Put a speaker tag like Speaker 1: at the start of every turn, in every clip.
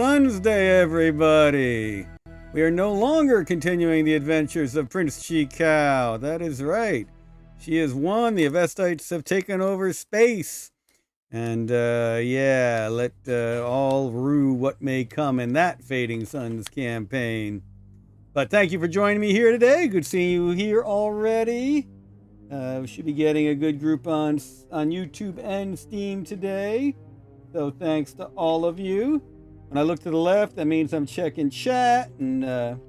Speaker 1: Sun's Day, everybody! We are no longer continuing the adventures of Prince Chikao. That is right. She has won. The Avestites have taken over space. And, let all rue what may come in that Fading Suns campaign. But thank you for joining me here today. Good seeing you here already. We should be getting a good group on YouTube and Steam today. So thanks to all of you. When I look to the left, that means I'm checking chat and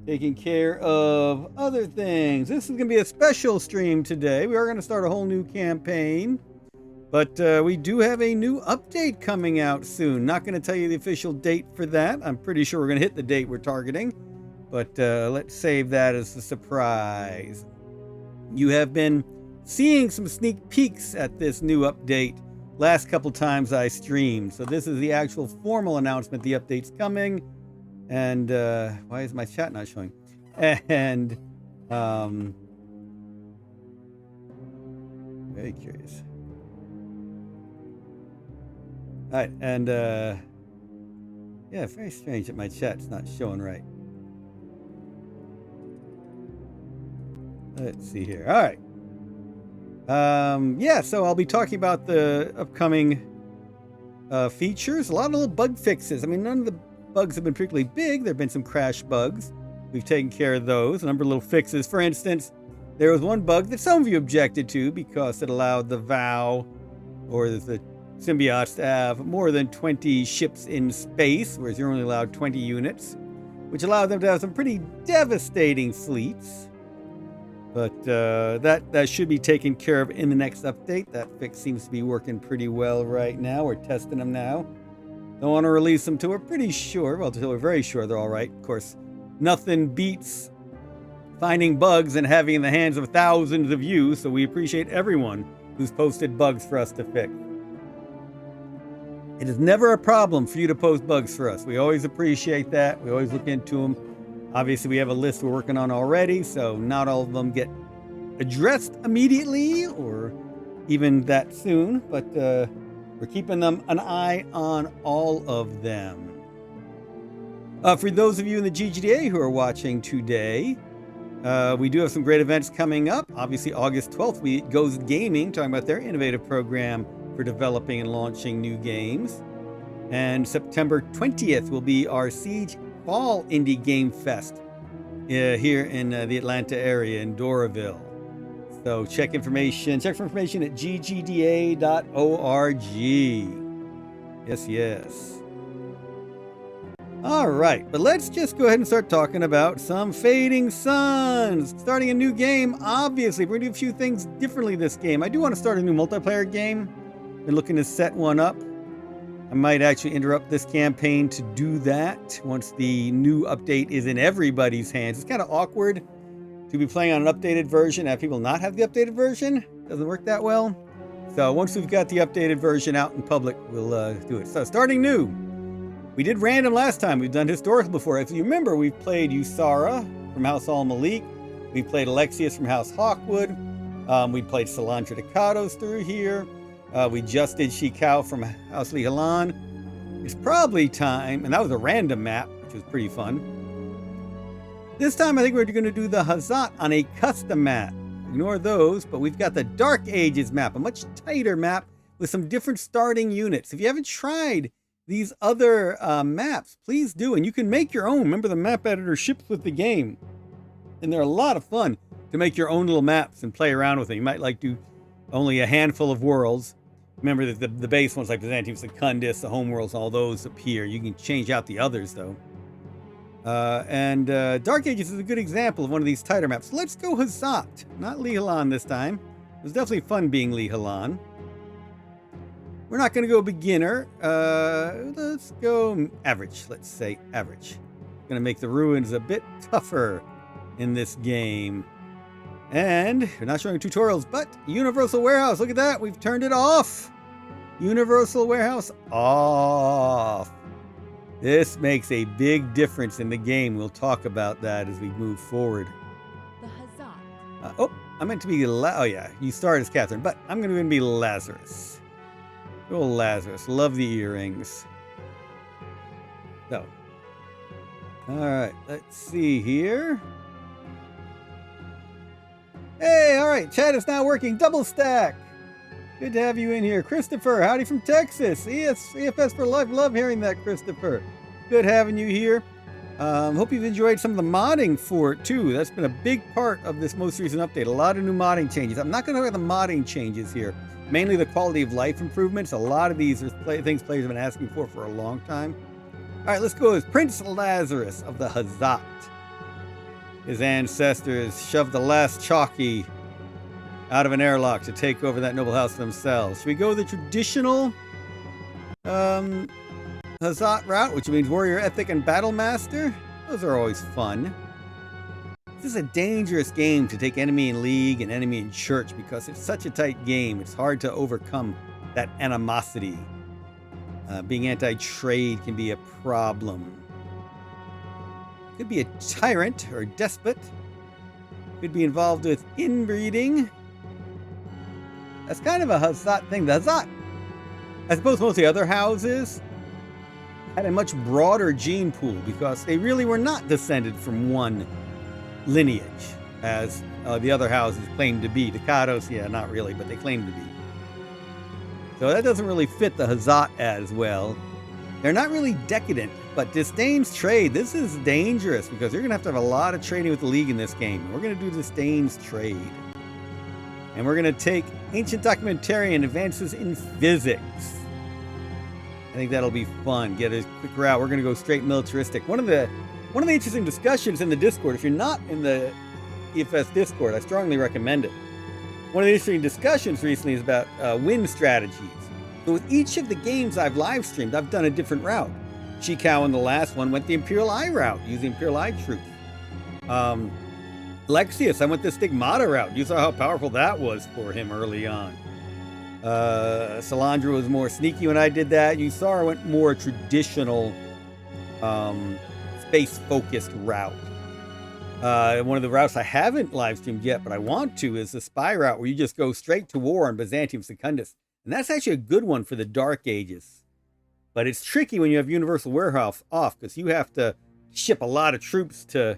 Speaker 1: taking care of other things. This is going to be a special stream today. We are going to start a whole new campaign. But we do have a new update coming out soon. Not going to tell you the official date for that. I'm pretty sure we're going to hit the date we're targeting. But let's save that as a surprise. You have been seeing some sneak peeks at this new update last couple times I streamed. So this is the actual formal announcement. The update's coming. And why is my chat not showing? And very curious. All right, and yeah, very strange that my chat's not showing right. Let's see here. All right. Yeah, so I'll be talking about the upcoming features. A lot of little bug fixes. I mean, none of the bugs have been particularly big. There have been some crash bugs. We've taken care of those. A number of little fixes. For instance, there was one bug that some of you objected to because it allowed the VOW or the symbiotes to have more than 20 ships in space, whereas you're only allowed 20 units, which allowed them to have some pretty devastating fleets. But that should be taken care of in the next update. That fix seems to be working pretty well right now. We're testing them now. Don't want to release them till we're pretty sure. Well, until we're very sure they're all right. Of course, nothing beats finding bugs and having in the hands of thousands of you. So we appreciate everyone who's posted bugs for us to fix. It is never a problem for you to post bugs for us. We always appreciate that. We always look into them. Obviously, we have a list we're working on already, so not all of them get addressed immediately or even that soon, but we're keeping an eye on all of them. For those of you in the GGDA who are watching today, we do have some great events coming up. Obviously, August 12th, we Goes Gaming, talking about their innovative program for developing and launching new games. And September 20th will be our Siege Fall Indie Game Fest here in the Atlanta area in Doraville. So check for information at ggda.org. Yes. All right, but let's just go ahead and start talking about some Fading Suns. Starting a new game, obviously. We're going to do a few things differently this game. I do want to start a new multiplayer game. Been looking to set one up. I might actually interrupt this campaign to do that once the new update is in everybody's hands. It's kind of awkward to be playing on an updated version and have people not have the updated version. Doesn't work that well. So once we've got the updated version out in public, we'll do it. So starting new. We did random last time. We've done historical before. If you remember, we've played Usara from House Al-Malik. We played Alexius from House Hawkwood. We played Salandra Ducados through here. We just did Chikao from House Lihalan. It's probably time, and that was a random map, which was pretty fun. This time I think we're going to do the Hazat on a custom map. Ignore those, but we've got the Dark Ages map, a much tighter map with some different starting units. If you haven't tried these other maps, please do, and you can make your own. Remember, the map editor ships with the game, and they're a lot of fun to make your own little maps and play around with them. You might like do only a handful of worlds. Remember that the base ones like Byzantium, Secundus, the homeworlds, all those appear. You can change out the others, though. Dark Ages is a good example of one of these tighter maps. Let's go Hazat, not Lihalan this time. It was definitely fun being Lihalan. We're not going to go beginner. Let's go average. Let's say average. Going to make the ruins a bit tougher in this game. And we're not showing tutorials, but Universal Warehouse. Look at that. We've turned it off. Universal Warehouse off. This makes a big difference in the game. We'll talk about that as we move forward.
Speaker 2: The Hazat.
Speaker 1: I meant to be oh yeah, you started as Catherine, but I'm going to be Lazarus. Good old Lazarus. Love the earrings. So, all right, let's see here. Hey, all right, chat is now working. Double stack. Good to have you in here. Christopher, howdy from Texas. EFS for life. Love hearing that, Christopher. Good having you here. Hope you've enjoyed some of the modding for it, too. That's been a big part of this most recent update. A lot of new modding changes. I'm not going to talk about the modding changes here. Mainly the quality of life improvements. A lot of these are things players have been asking for a long time. All right, let's go with Prince Lazarus of the Hazat. His ancestors shoved the last chalky out of an airlock to take over that noble house themselves. Should we go the traditional Hazat route, which means warrior ethic and battle master? Those are always fun. This is a dangerous game to take enemy in league and enemy in church because it's such a tight game. It's hard to overcome that animosity. Being anti-trade can be a problem. Could be a tyrant or despot. Could be involved with inbreeding. That's kind of a Hazat thing. The Hazat, I suppose most of the other houses, had a much broader gene pool because they really were not descended from one lineage, as the other houses claim to be. The Kados, yeah, not really, but they claim to be. So that doesn't really fit the Hazat as well. They're not really decadent, but disdains trade. This is dangerous because you're going to have a lot of trading with the League in this game. We're going to do disdains trade. And we're going to take ancient documentarian advances in physics. I think that'll be fun. Get a quick route. We're going to go straight militaristic. One of the interesting discussions in the Discord, if you're not in the EFS Discord, I strongly recommend it. One of the interesting discussions recently is about win strategies. So with each of the games I've live streamed, I've done a different route. Chikao in the last one went the Imperial Eye route, using Imperial Eye troops. Lexius, I went the Stigmata route. You saw how powerful that was for him early on. Salandra was more sneaky when I did that. Yusara went more traditional, space-focused route. One of the routes I haven't live streamed yet, but I want to, is the spy route where you just go straight to war on Byzantium Secundus. And that's actually a good one for the Dark Ages. But it's tricky when you have Universal Warehouse off, because you have to ship a lot of troops to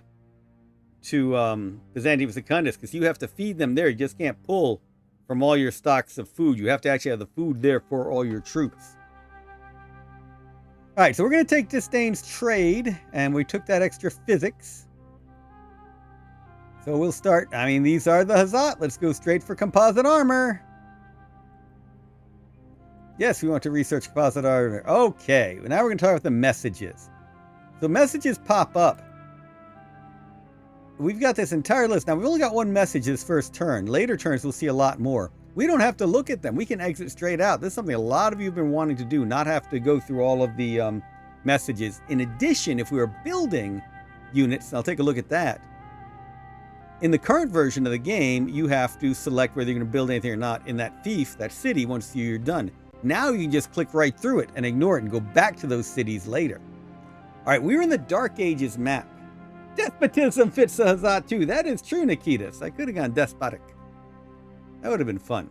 Speaker 1: Byzantium Secundus, because you have to feed them there. You just can't pull from all your stocks of food. You have to actually have the food there for all your troops. All right, so we're going to take Disdain's trade, and we took that extra physics. So we'll start. I mean, these are the Hazat. Let's go straight for composite armor. Yes, we want to research composite armor. Okay, now we're going to talk about the messages. So messages pop up. We've got this entire list. Now, we've only got one message this first turn. Later turns, we'll see a lot more. We don't have to look at them. We can exit straight out. This is something a lot of you have been wanting to do, not have to go through all of the messages. In addition, if we were building units, I'll take a look at that. In the current version of the game, you have to select whether you're going to build anything or not in that fief, that city, once you're done. Now you can just click right through it and ignore it and go back to those cities later. All right, we were in the Dark Ages map. Despotism fits the Hazat too. That is true, Nikitas. I could have gone despotic. That would have been fun.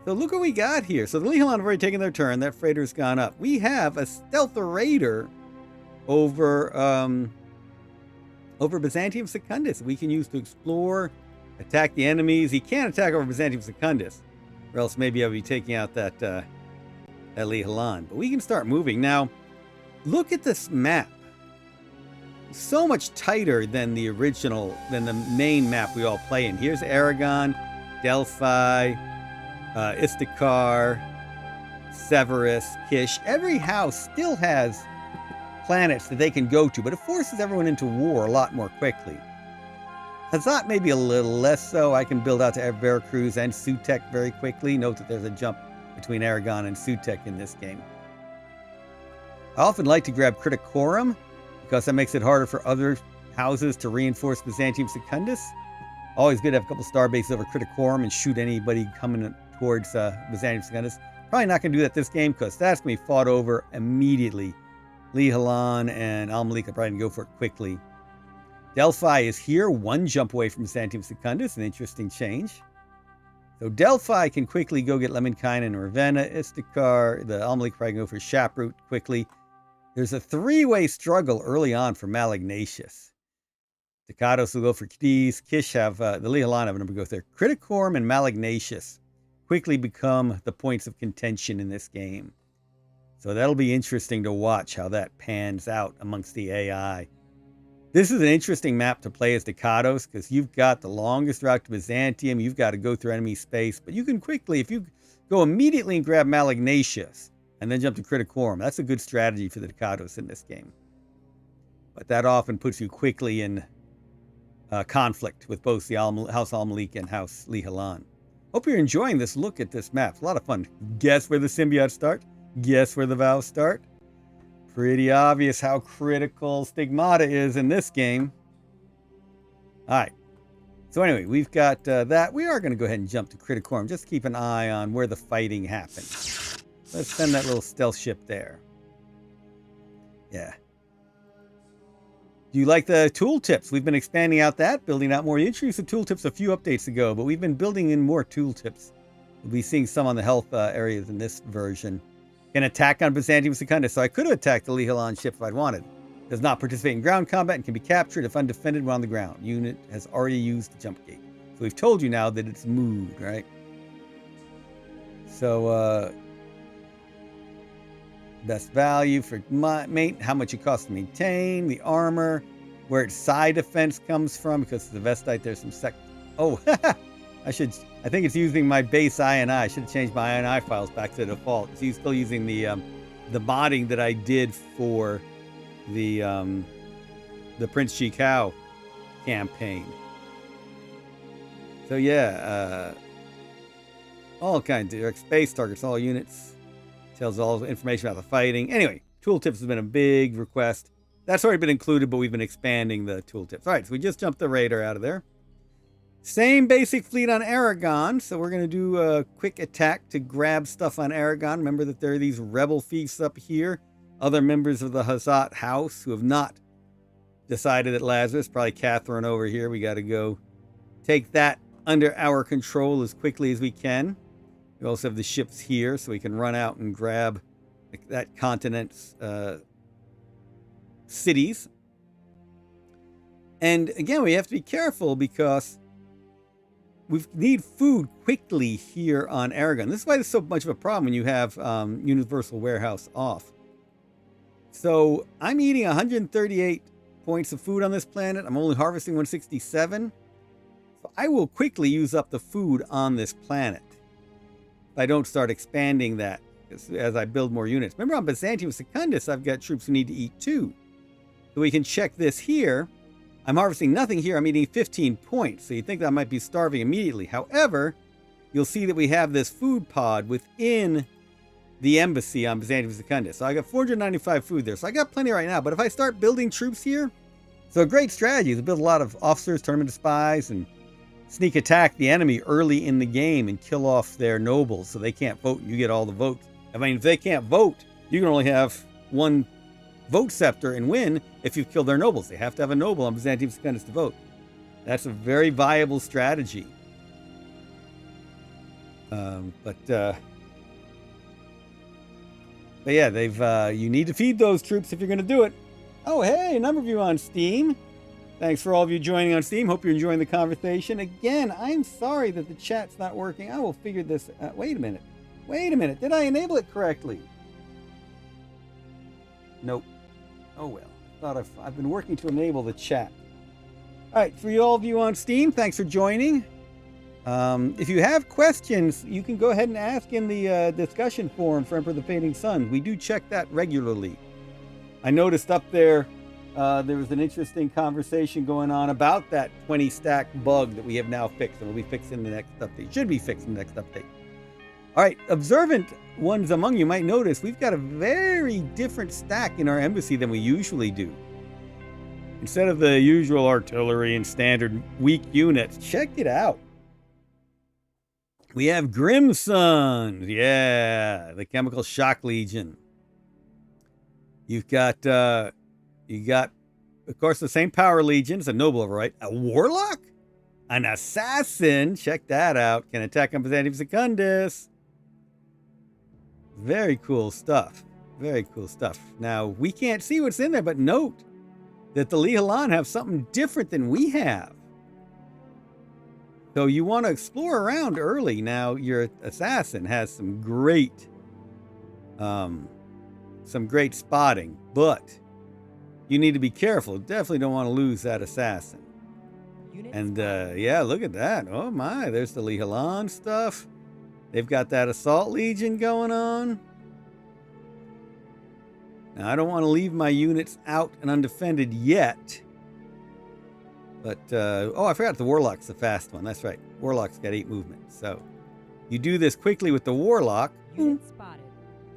Speaker 1: So look what we got here. So the Lehilan have already taken their turn. That freighter's gone up. We have a stealth raider over Byzantium Secundus we can use to explore, attack the enemies. He can't attack over Byzantium Secundus, or else maybe I'll be taking out that Lehilan. But we can start moving. Now, look at this map. So much tighter than the original, than the main map we all play in. Here's Aragon, Delphi, Istakar, Severus, Kish. Every house still has planets that they can go to, but it forces everyone into war a lot more quickly. Hazat maybe a little less so. I can build out to Veracruz and Sutek very quickly. Note that there's a jump between Aragon and Sutek in this game. I often like to grab Criticorum, because that makes it harder for other houses to reinforce Byzantium Secundus. Always good to have a couple star bases over Criticorum and shoot anybody coming towards Byzantium Secundus. Probably not going to do that this game, because that's going to be fought over immediately. Lehilan and Al-Malik are probably going to go for it quickly. Delphi is here, one jump away from Byzantium Secundus, an interesting change. So Delphi can quickly go get Lemminkainen and Ravenna. Istakar, the Al-Malik probably can go for Shaproot quickly. There's a three-way struggle early on for Malagnacious. Ducados will go for Cadiz. Kish have the Lihalan have a number to go there. Criticorm and Malagnacious quickly become the points of contention in this game. So that'll be interesting to watch how that pans out amongst the AI. This is an interesting map to play as Ducados because you've got the longest route to Byzantium. You've got to go through enemy space. But you can quickly, if you go immediately and grab Malagnacious and then jump to Criticorm, that's a good strategy for the Ducados in this game. But that often puts you quickly in conflict with both the House Al-Malik and House Lihalan. Hope you're enjoying this look at this map. It's a lot of fun. Guess where the symbiotes start? Guess where the vows start? Pretty obvious how critical Stigmata is in this game. All right. So anyway, we've got that. We are going to go ahead and jump to Criticorm. Just keep an eye on where the fighting happens. Let's send that little stealth ship there. Yeah. Do you like the tooltips? We've been expanding out that, building out more. You introduced the tooltips a few updates ago, but we've been building in more tooltips. We'll be seeing some on the health areas in this version. Can attack on Byzantium Secundus, so I could have attacked the Lihalan ship if I'd wanted. Does not participate in ground combat and can be captured if undefended while on the ground. Unit has already used the jump gate. So we've told you now that it's moved, right? So, best value for how much it costs to maintain, the armor, where its side defense comes from, because the Vestite, there's some Oh, I think it's using my base INI. I should have changed my INI files back to the default. It's still using the modding that I did for the Prince Chikao campaign. So yeah, all kinds of direct space, targets all units. Tells all the information about the fighting. Anyway, tooltips has been a big request. That's already been included, but we've been expanding the tooltips. All right, so we just jumped the raider out of there. Same basic fleet on Aragon. So we're going to do a quick attack to grab stuff on Aragon. Remember that there are these rebel fiefs up here. Other members of the Hazat house who have not decided that Lazarus, probably Catherine over here. We got to go take that under our control as quickly as we can. We also have the ships here, so we can run out and grab that continent's cities. And again, we have to be careful because we need food quickly here on Aragon. This is why there's so much of a problem when you have Universal Warehouse off. So I'm eating 138 points of food on this planet. I'm only harvesting 167. So I will quickly use up the food on this planet if I don't start expanding that as I build more units. Remember on Byzantium Secundus, I've got troops who need to eat too. So we can check this here. I'm harvesting nothing here. I'm eating 15 points. So you think that I might be starving immediately. However, you'll see that we have this food pod within the embassy on Byzantium Secundus. So I got 495 food there. So I got plenty right now. But if I start building troops here, so a great strategy is to build a lot of officers, turn them into spies, and sneak attack the enemy early in the game and kill off their nobles so they can't vote and you get all the votes. I mean, if they can't vote, you can only have one vote scepter and win if you've killed their nobles. They have to have a noble on Byzantium Secundus to vote. That's a very viable strategy. But yeah, you need to feed those troops if you're going to do it. Oh, hey, a number of you on Steam. Thanks for all of you joining on Steam. Hope you're enjoying the conversation. Again, I'm sorry that the chat's not working. I will figure this out. Wait a minute. Did I enable it correctly? Nope. Oh, well. I thought I've been working to enable the chat. All right. For all of you on Steam, thanks for joining. If you have questions, you can go ahead and ask in the discussion forum for Emperor of the Fading Sun. We do check that regularly. I noticed up there, there was an interesting conversation going on about that 20 stack bug that we have now fixed and will be fixed in the next update. Should be fixed in the next update. All right, observant ones among you might notice we've got a very different stack in our embassy than we usually do. Instead of the usual artillery and standard weak units, check it out. We have Grimsons, yeah, the Chemical Shock Legion. You got, of course, the same power legions, a noble, right? A warlock, an assassin. Check that out. Can attack on Byzantium Secundus. Very cool stuff. Very cool stuff. Now, we can't see what's in there, but note that the Lihalan have something different than we have. So you want to explore around early. Now, your assassin has some great spotting, but you need to be careful. Definitely don't want to lose that assassin. And yeah, look at that. Oh my, there's the Lihalan stuff. They've got that Assault Legion going on. Now, I don't want to leave my units out and undefended yet. But, oh, I forgot the Warlock's the fast one. That's right. Warlock's got 8 movement. So, you do this quickly with the Warlock. Boom.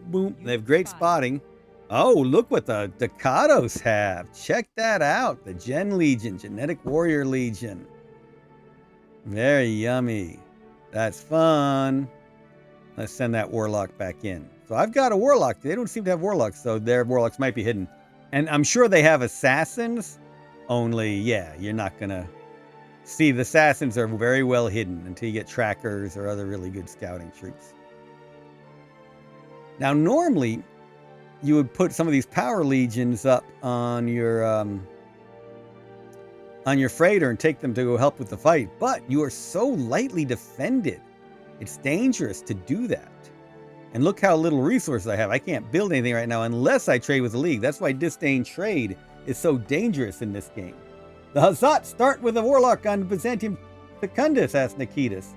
Speaker 1: Boom. They have great spotting. Oh, look what the Ducados have. Check that out. The Gen Legion, Genetic Warrior Legion. Very yummy. That's fun. Let's send that Warlock back in. So I've got a Warlock. They don't seem to have Warlocks, so their Warlocks might be hidden. And I'm sure they have Assassins. Only, yeah, you're not going to see. The Assassins are very well hidden until you get Trackers or other really good scouting troops. Now, normally, you would put some of these Power Legions up on your freighter and take them to go help with the fight. But you are so lightly defended. It's dangerous to do that. And look how little resources I have. I can't build anything right now unless I trade with the League. That's why disdain trade is so dangerous in this game. The Hazat start with a Warlock on Byzantium Secundus, asked Nikitas.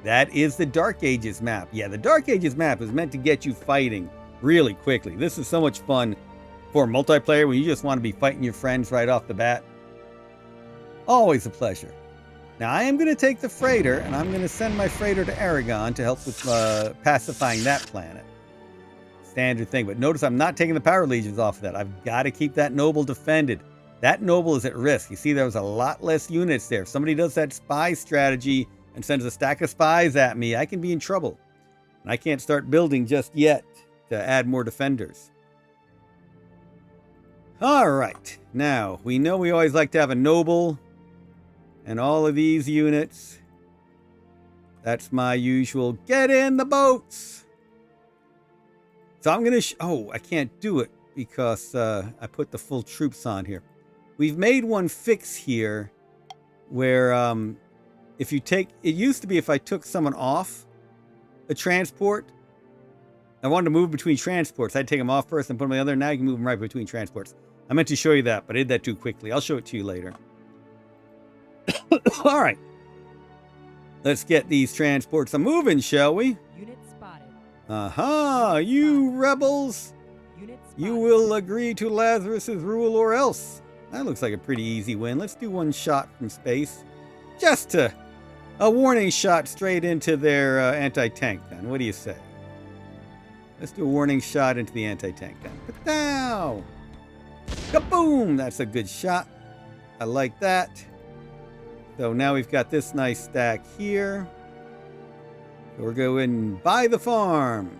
Speaker 1: That is the Dark Ages map. Yeah, the Dark Ages map is meant to get you fighting really quickly. This is so much fun for multiplayer when you just want to be fighting your friends right off the bat. Always a pleasure. Now, I am going to take the freighter, and I'm going to send my freighter to Aragon to help with pacifying that planet. Standard thing. But notice I'm not taking the Power Legions off of that. I've got to keep that noble defended. That noble is at risk. You see, there was a lot less units there. If somebody does that spy strategy and sends a stack of spies at me, I can be in trouble. And I can't start building just yet to add more defenders. All right. Now, we know we always like to have a noble. And all of these units, that's my usual get in the boats. So I'm going to, oh, I can't do it because I put the full troops on here. We've made one fix here where if you take, it used to be if I took someone off a transport, I wanted to move between transports. I'd take them off first and put them on the other. Now you can move them right between transports. I meant to show you that, but I did that too quickly. I'll show it to you later. All right. Let's get these transports a moving, shall we?
Speaker 2: Unit spotted.
Speaker 1: Aha, you rebels.
Speaker 2: Unit spotted.
Speaker 1: You will agree to Lazarus's rule or else. That looks like a pretty easy win. Let's do one shot from space. Just a warning shot straight into their anti-tank gun. What do you say? Let's do a warning shot into the anti-tank gun. Ka-pow! Kaboom! That's a good shot. I like that. So now we've got this nice stack here. So we're going to buy the farm.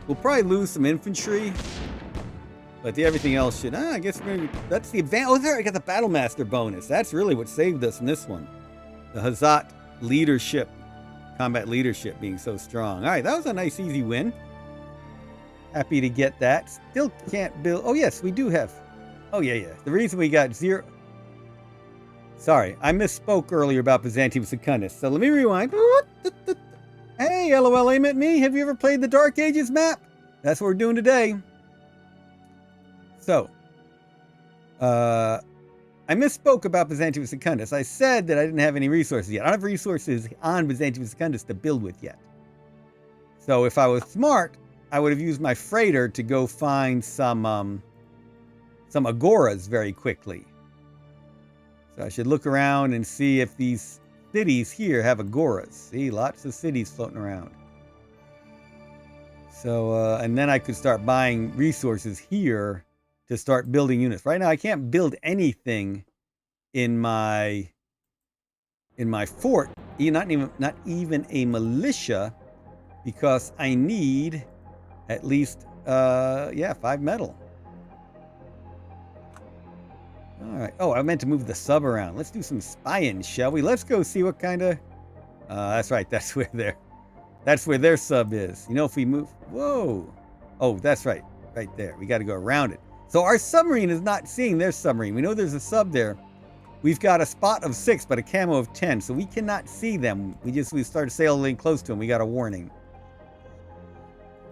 Speaker 1: We'll probably lose some infantry. But everything else should... I guess we're going to... That's the advantage. Oh, there, I got the Battle Master bonus. That's really what saved us in this one. The Hazat leadership. Combat leadership being so strong. All right, that was a nice, easy win. Happy to get that. Still can't build... Oh, yes, we do have... Oh, yeah. The reason we got 0... Sorry, I misspoke earlier about Byzantium Secundus. So let me rewind. Hey, LOL, aim at me. Have you ever played the Dark Ages map? That's what we're doing today. So, I misspoke about Byzantium Secundus. I said that I didn't have any resources yet. I don't have resources on Byzantium Secundus to build with yet. So if I was smart, I would have used my freighter to go find some agoras very quickly. So I should look around and see if these cities here have agoras. See, lots of cities floating around. So, and then I could start buying resources here to start building units. Right now, I can't build anything in my fort, not even a militia, because I need at least 5 metal. All right. Oh, I meant to move the sub around. Let's do some spying, shall we? Let's go see what kind of... that's right. That's where their sub is. You know, if we move... Whoa. Oh, that's right. Right there. We got to go around it. So our submarine is not seeing their submarine. We know there's a sub there. We've got a spot of 6, but a camo of 10, so we cannot see them. We started sailing close to them. We got a warning.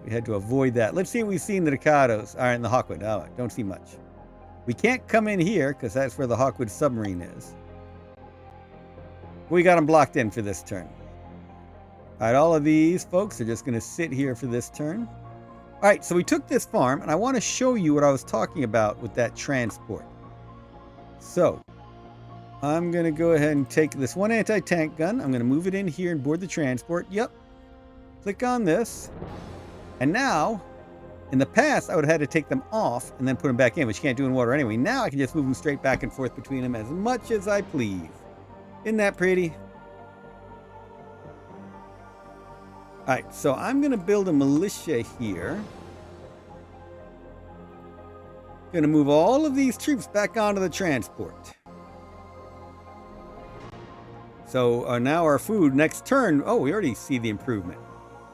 Speaker 1: We had to avoid that. Let's see if we've seen the Ricardos. All right, in the Hawkwood. Oh, don't see much. We can't come in here because that's where the Hawkwood submarine is. We got them blocked in for this turn. All right, all of these folks are just going to sit here for this turn. All right, so we took this farm, and I want to show you what I was talking about with that transport. So I'm going to go ahead and take this one anti-tank gun. I'm going to move it in here and board the transport. Yep. Click on this. And now, in the past, I would have had to take them off and then put them back in, which you can't do in water anyway. Now I can just move them straight back and forth between them as much as I please. Isn't that pretty? All right, so I'm going to build a militia here. Going to move all of these troops back onto the transport. So now our food next turn. Oh, we already see the improvement.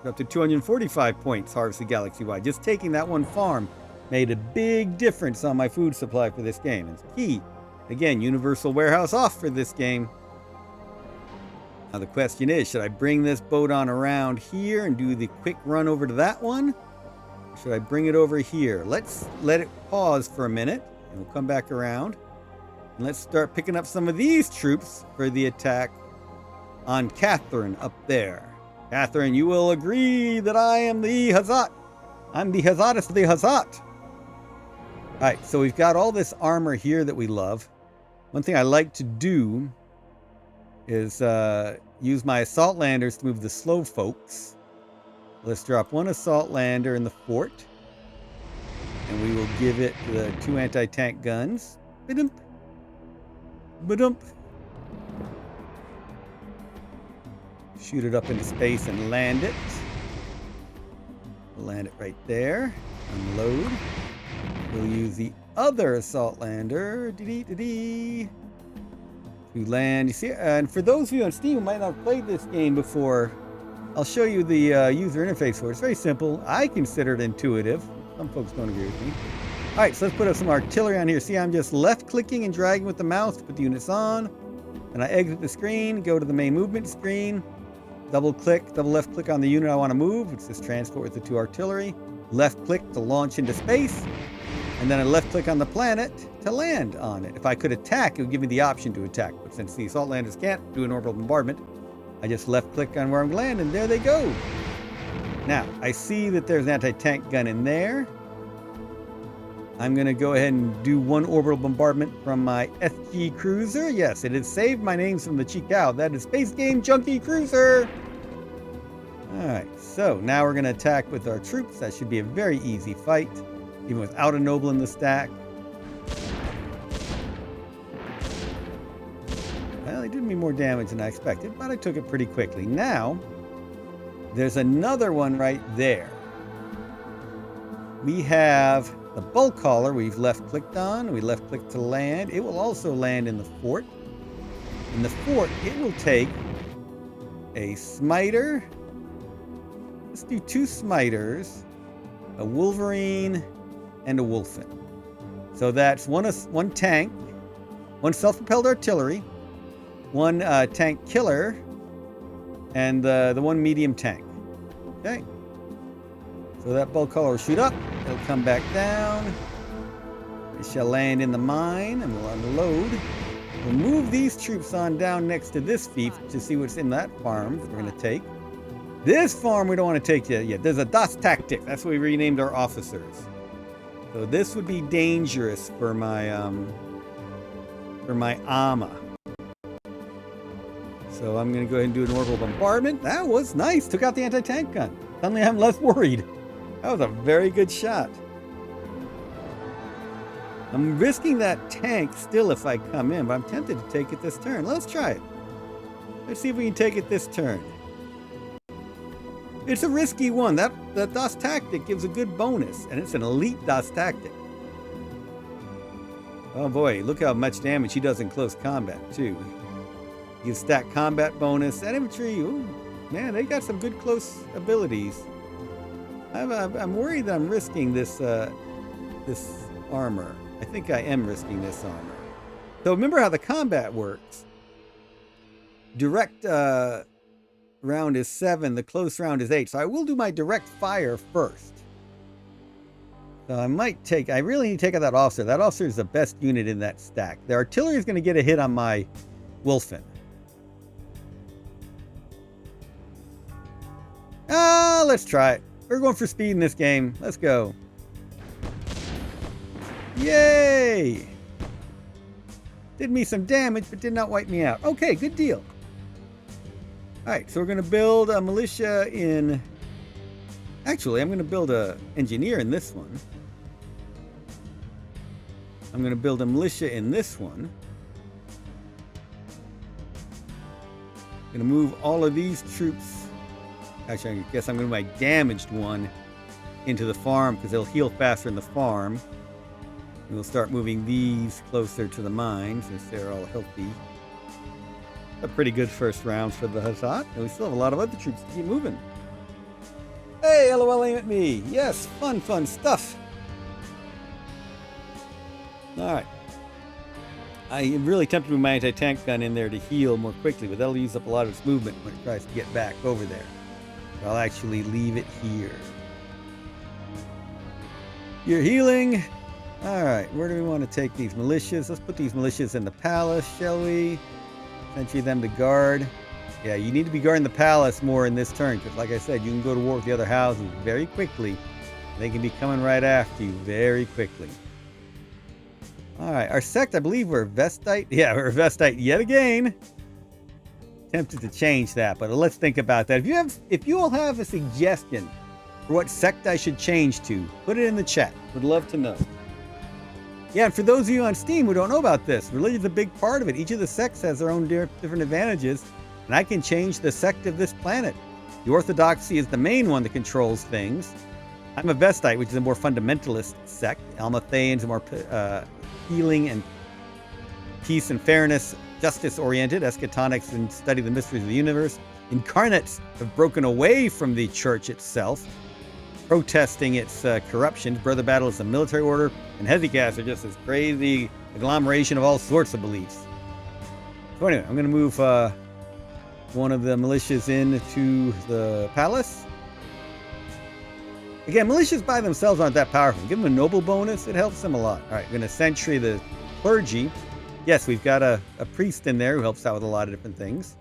Speaker 1: Up to 245 points harvested galaxy-wide. Just taking that one farm made a big difference on my food supply for this game. It's key. Again, universal warehouse off for this game. Now the question is, should I bring this boat on around here and do the quick run over to that one? Or should I bring it over here? Let's let it pause for a minute and we'll come back around. And let's start picking up some of these troops for the attack on Catherine up there. Catherine, you will agree that I am the Hazat. I'm the Hazatist of the Hazat. All right, so we've got all this armor here that we love. One thing I like to do is use my assault landers to move the slow folks. Let's drop one assault lander in the fort. And we will give it the 2 anti-tank guns. Ba-dump. Ba-dump. Shoot it up into space and land it. Land it right there. Unload. We'll use the other assault lander. To land. You see, and for those of you on Steam who might not have played this game before, I'll show you the user interface for it. It's very simple. I consider it intuitive. Some folks don't agree with me. All right, so let's put up some artillery on here. See, I'm just left-clicking and dragging with the mouse to put the units on. And I exit the screen, go to the main movement screen, double-click, double left-click on the unit I want to move, which is transport with the 2 artillery. Left-click to launch into space. And then I left-click on the planet to land on it. If I could attack, it would give me the option to attack. But since the assault landers can't do an orbital bombardment, I just left-click on where I'm going to land, and there they go. Now, I see that there's an anti-tank gun in there. I'm going to go ahead and do 1 orbital bombardment from my SG cruiser. Yes, it has saved my names from the Chikao. That is Space Game Junkie Cruiser. All right, so now we're going to attack with our troops. That should be a very easy fight, even without a noble in the stack. Well, it did me more damage than I expected, but I took it pretty quickly. Now, there's another one right there. We have the bulk hauler we've left-clicked on. We left-clicked to land. It will also land in the fort. In the fort, it will take a smiter. Let's do 2 smiters, a wolverine, and a wolfen. So that's one tank, 1 self-propelled artillery, 1 tank killer, and the 1 medium tank. Okay. So that bulk hauler will shoot up. It'll come back down. It shall land in the mine, and we'll unload. We'll move these troops on down next to this fief to see what's in that farm that we're going to take. This farm we don't want to take yet. There's a Das Tactic. That's what we renamed our officers. So this would be dangerous for my AMA. So I'm going to go ahead and do an orbital bombardment. That was nice. Took out the anti-tank gun. Suddenly I'm less worried. That was a very good shot. I'm risking that tank still if I come in, but I'm tempted to take it this turn. Let's try it. Let's see if we can take it this turn. It's a risky one. That Das Tactic gives a good bonus, and it's an elite Das Tactic. Oh boy, look how much damage he does in close combat, too. Gives stack combat bonus. That infantry, ooh, man, they got some good close abilities. I I'm worried that I'm risking this this armor. I think I am risking this armor. So remember how the combat works. Direct round is 7, the close round is 8. So I will do my direct fire first. So I really need to take out that officer. That officer is the best unit in that stack. The artillery is going to get a hit on my Wolfen. Let's try it. We're going for speed in this game. Let's go. Yay! Did me some damage, but did not wipe me out. Okay, good deal. Alright, so we're going to build a militia in... Actually, I'm going to build a engineer in this one. I'm going to build a militia in this one. I'm going to move all of these troops... Actually, I guess I'm going to move my damaged one into the farm because they'll heal faster in the farm. And we'll start moving these closer to the mine since they're all healthy. A pretty good first round for the Hazat. And we still have a lot of other troops to keep moving. Hey, LOL, aim at me. Yes, fun stuff. Alright. I am really tempted to move my anti-tank gun in there to heal more quickly, but that'll use up a lot of its movement when it tries to get back over there. So I'll actually leave it here. You're healing. Alright, where do we want to take these militias? Let's put these militias in the palace, shall we? Sentry them to guard. Yeah, you need to be guarding the palace more in this turn, because like I said, you can go to war with the other houses very quickly. They can be coming right after you very quickly. Alright, our sect, I believe we're Vestite. Yeah, we're Vestite yet again. Tempted to change that, but let's think about that. If you all have a suggestion for what sect I should change to, put it in the chat. Would love to know. Yeah, and for those of you on Steam who don't know about this, religion's a big part of it. Each of the sects has their own different advantages, and I can change the sect of this planet. The Orthodoxy is the main one that controls things. I'm a Vestite, which is a more fundamentalist sect. Almatheans are more healing and peace and fairness, justice-oriented. Eschatonics and study the mysteries of the universe. Incarnates have broken away from the church itself, protesting its corruption. Brother Battle is a military order, and Hesychast are just this crazy agglomeration of all sorts of beliefs. So anyway, I'm going to move one of the militias into the palace. Again, militias by themselves aren't that powerful. Give them a noble bonus, it helps them a lot. All right, we're going to sentry the clergy. Yes, we've got a priest in there who helps out with a lot of different things.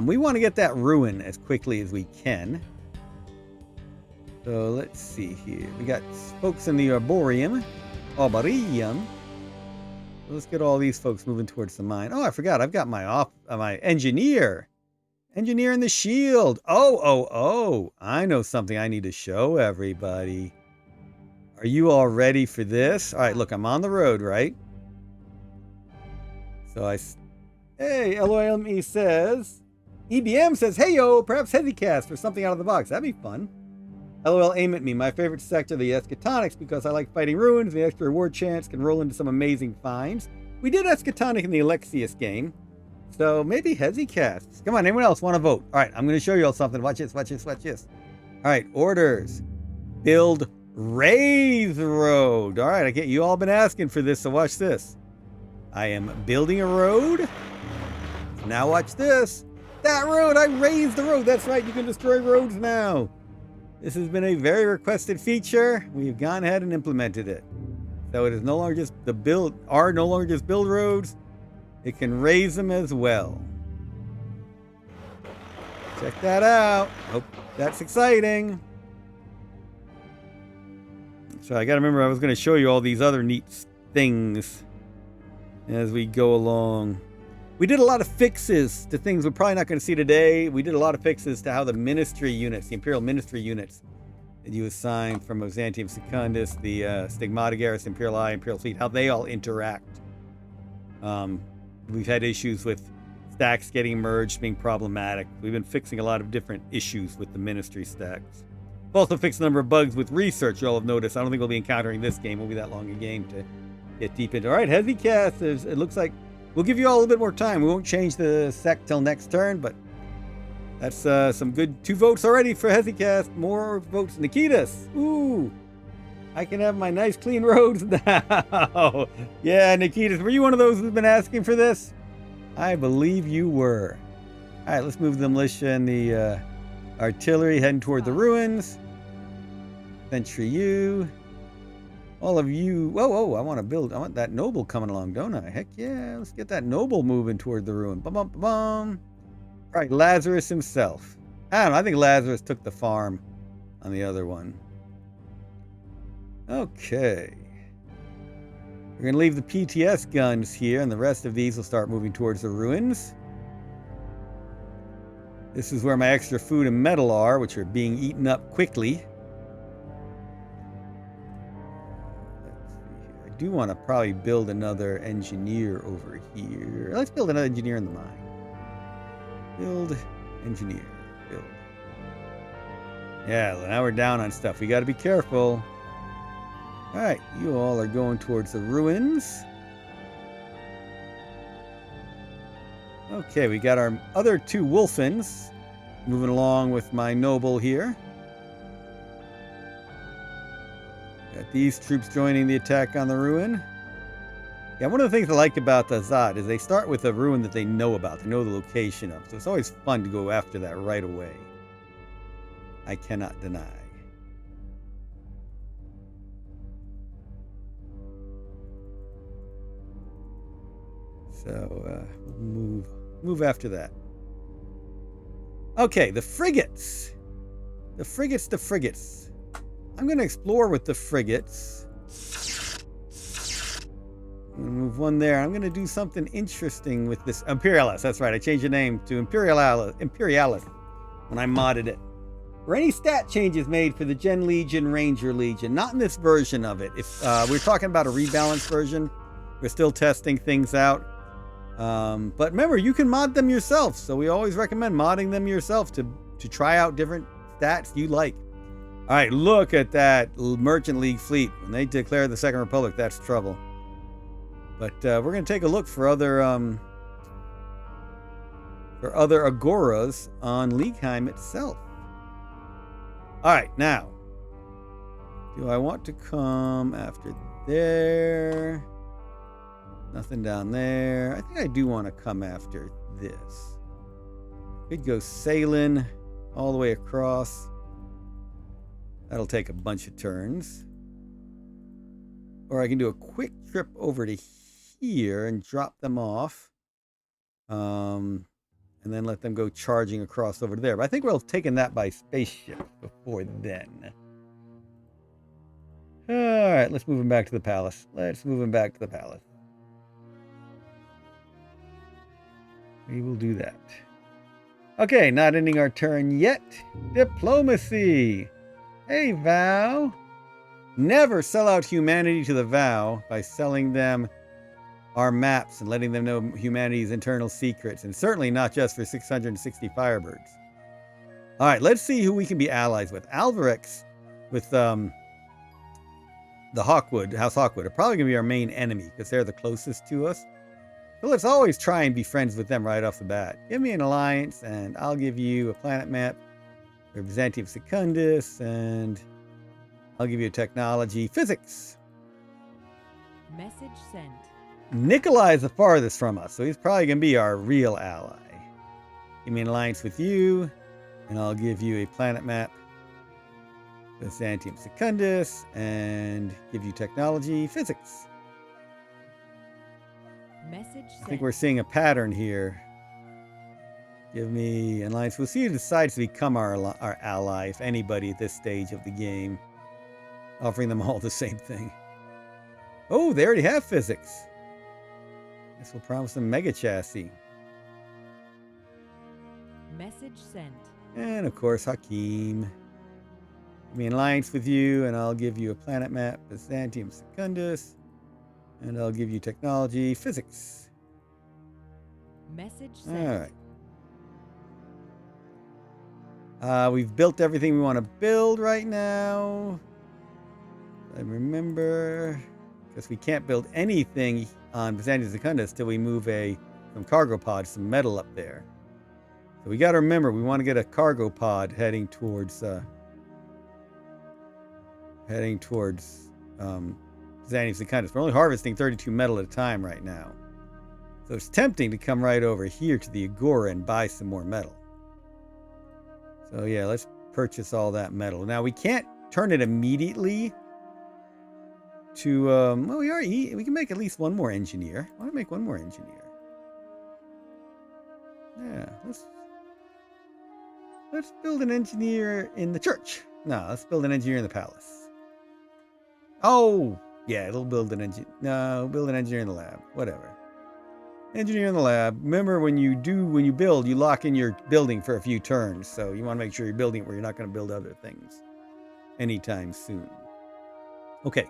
Speaker 1: We want to get that ruin as quickly as we can. So let's see here. We got folks in the Arborium. Let's get all these folks moving towards the mine. Oh, I forgot. I've got my engineer. Engineer in the shield. Oh. I know something I need to show everybody. Are you all ready for this? All right, look, I'm on the road, right? So hey, LOLME says, EBM says, hey yo, perhaps Hesychast or something out of the box. That'd be fun. LOL, aim at me. My favorite sect are the Eschatonics because I like fighting ruins. The extra reward chance can roll into some amazing finds. We did Eschatonic in the Alexius game. So maybe Hesychast. Come on, anyone else want to vote? All right, I'm going to show you all something. Watch this. All right, orders. Build Raise Road. All right, I get you all been asking for this, so watch this. I am building a road. Now watch this. That road, I raised the road. That's right, you can destroy roads now. This has been a very requested feature. We've gone ahead and implemented it. So it is no longer just no longer just build roads. It can raise them as well. Check that out. Hope that's exciting. So I gotta remember I was gonna show you all these other neat things as we go along. We did a lot of fixes to things we're probably not going to see today. We did a lot of fixes to how the ministry units, the imperial ministry units that you assign from Byzantium Secundus, the Stigmatigaris, Imperial Eye, Imperial Fleet, how they all interact. We've had issues with stacks getting merged being problematic. We've been fixing a lot of different issues with the ministry stacks. We've also fixed a number of bugs with research, you all have noticed. I don't think we'll be encountering this game. It won't be that long a game to get deep into. All right, Hesychast, it looks like we'll give you all a little bit more time. We won't change the sect till next turn, but That's some good 2 votes already for HeziCast. More votes. Nikitas. Ooh. I can have my nice clean roads now. Yeah, Nikitas, were you one of those who's been asking for this? I believe you were. All right, let's move the militia and the artillery heading toward the ruins. Sentry you. All of you. Whoa, I want to build. I want that noble coming along, don't I? Heck yeah, let's get that noble moving toward the ruin. Bum, bum, bum. All right, Lazarus himself. I don't know, I think Lazarus took the farm on the other one. Okay. We're going to leave the PTS guns here, and the rest of these will start moving towards the ruins. This is where my extra food and metal are, which are being eaten up quickly. I do want to probably build another engineer over here. Let's build another engineer in the mine. Build, engineer, build. Yeah, now we're down on stuff. We got to be careful. All right, you all are going towards the ruins. Okay, we got our other 2 Wolfens moving along with my noble here. Got these troops joining the attack on the ruin. Yeah, one of the things I like about the Hazat is they start with a ruin that they know about. They know the location of. So it's always fun to go after that right away. I cannot deny. So move after that. Okay, the frigates. The frigates. I'm going to explore with the frigates. I'm going to move one there. I'm going to do something interesting with this Imperialis. That's right. I changed the name to Imperialis when I modded it. Were any stat changes made for the Gen Legion, Ranger Legion? Not in this version of it. If we're talking about a rebalanced version, we're still testing things out. But remember, you can mod them yourself. So we always recommend modding them yourself to try out different stats you like. All right, look at that Merchant League fleet. When they declare the Second Republic, that's trouble. But we're going to take a look for other agoras on Leagueheim itself. All right, now, do I want to come after there? Nothing down there. I think I do want to come after this. Could go sailing all the way across. That'll take a bunch of turns. Or I can do a quick trip over to here and drop them off. And then let them go charging across over there. But I think we'll have taken that by spaceship before then. All right, let's move him back to the palace. We will do that. Okay, not ending our turn yet. Diplomacy. Hey, Vow. Never sell out humanity to the Vow by selling them our maps and letting them know humanity's internal secrets, and certainly not just for 660 Firebirds. All right, let's see who we can be allies with. Alvarex with the Hawkwood, House Hawkwood, are probably going to be our main enemy because they're the closest to us. So let's always try and be friends with them right off the bat. Give me an alliance, and I'll give you a planet map for Byzantium Secundus, and I'll give you a technology physics.
Speaker 2: Message sent.
Speaker 1: Nikolai is the farthest from us, so he's probably going to be our real ally. Give me an alliance with you, and I'll give you a planet map for Byzantium Secundus, and give you technology physics.
Speaker 2: Message sent.
Speaker 1: I think we're seeing a pattern here. Give me an alliance. We'll see who decides to become our ally, if anybody at this stage of the game. Offering them all the same thing. Oh, they already have physics. This will promise them mega chassis.
Speaker 2: Message sent.
Speaker 1: And of course, Hakim. Give me an alliance with you, and I'll give you a planet map, Byzantium Secundus, and I'll give you technology physics.
Speaker 2: Message sent.
Speaker 1: All right. We've built everything we want to build right now. I remember, because we can't build anything on Byzantium Secundus till we move some cargo pods, some metal up there. So we got to remember, we want to get a cargo pod heading towards Xannius Secundus. We're only harvesting 32 metal at a time right now. So it's tempting to come right over here to the Agora and buy some more metal. So yeah, let's purchase all that metal. Now we can't turn it immediately to, well, we can make at least one more engineer. I want to make one more engineer. Yeah, let's build an engineer in the church. No, let's build an engineer in the palace. Oh, yeah, it'll build an engineer. No, build an engineer in the lab. Whatever. Engineer in the lab. Remember, when you build, you lock in your building for a few turns. So you want to make sure you're building it where you're not going to build other things anytime soon. Okay.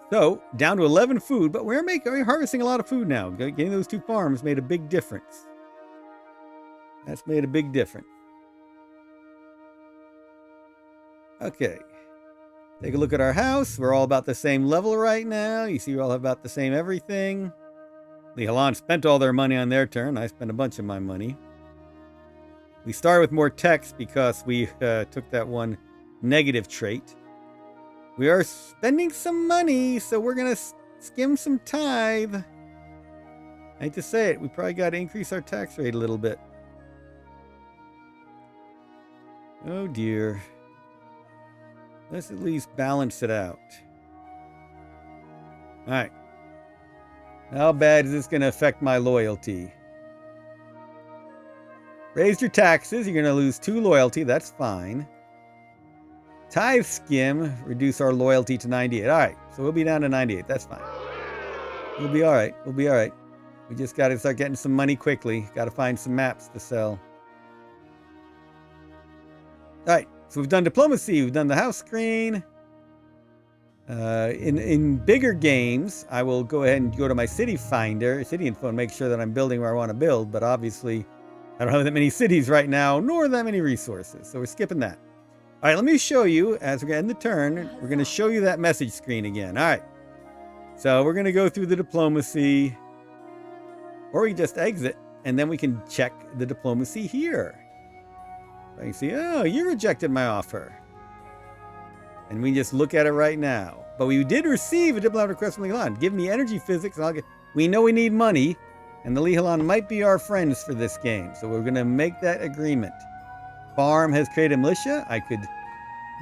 Speaker 1: So down to 11 food, but we're harvesting a lot of food now. Getting those 2 farms made a big difference. That's made a big difference. Okay. Take a look at our house. We're all about the same level right now. You see, we all have about the same everything. Lihalan spent all their money on their turn. I spent a bunch of my money. We started with more text because we took that one negative trait. We are spending some money, so we're going to skim some tithe. I hate to say it, we probably got to increase our tax rate a little bit. Oh dear. Let's at least balance it out. All right. How bad is this going to affect my loyalty? Raise your taxes. You're going to lose 2 loyalty. That's fine. Tithe skim. Reduce our loyalty to 98. All right. So we'll be down to 98. That's fine. We'll be all right. We'll be all right. We just got to start getting some money quickly. Got to find some maps to sell. All right. So we've done diplomacy. We've done the house screen. In bigger games, I will go ahead and go to my city finder, city info, and make sure that I'm building where I want to build. But obviously, I don't have that many cities right now, nor that many resources. So we're skipping that. All right, let me show you, as we're going to end the turn, we're going to show you that message screen again. All right. So we're going to go through the diplomacy, or we just exit, and then we can check the diplomacy here. I can see, oh, you rejected my offer. And we just look at it right now. But we did receive a diplomatic request from Lihalan. Give me energy physics, and I'll get. We know we need money, and the Lihalan might be our friends for this game. So we're going to make that agreement. Farm has created a militia. I could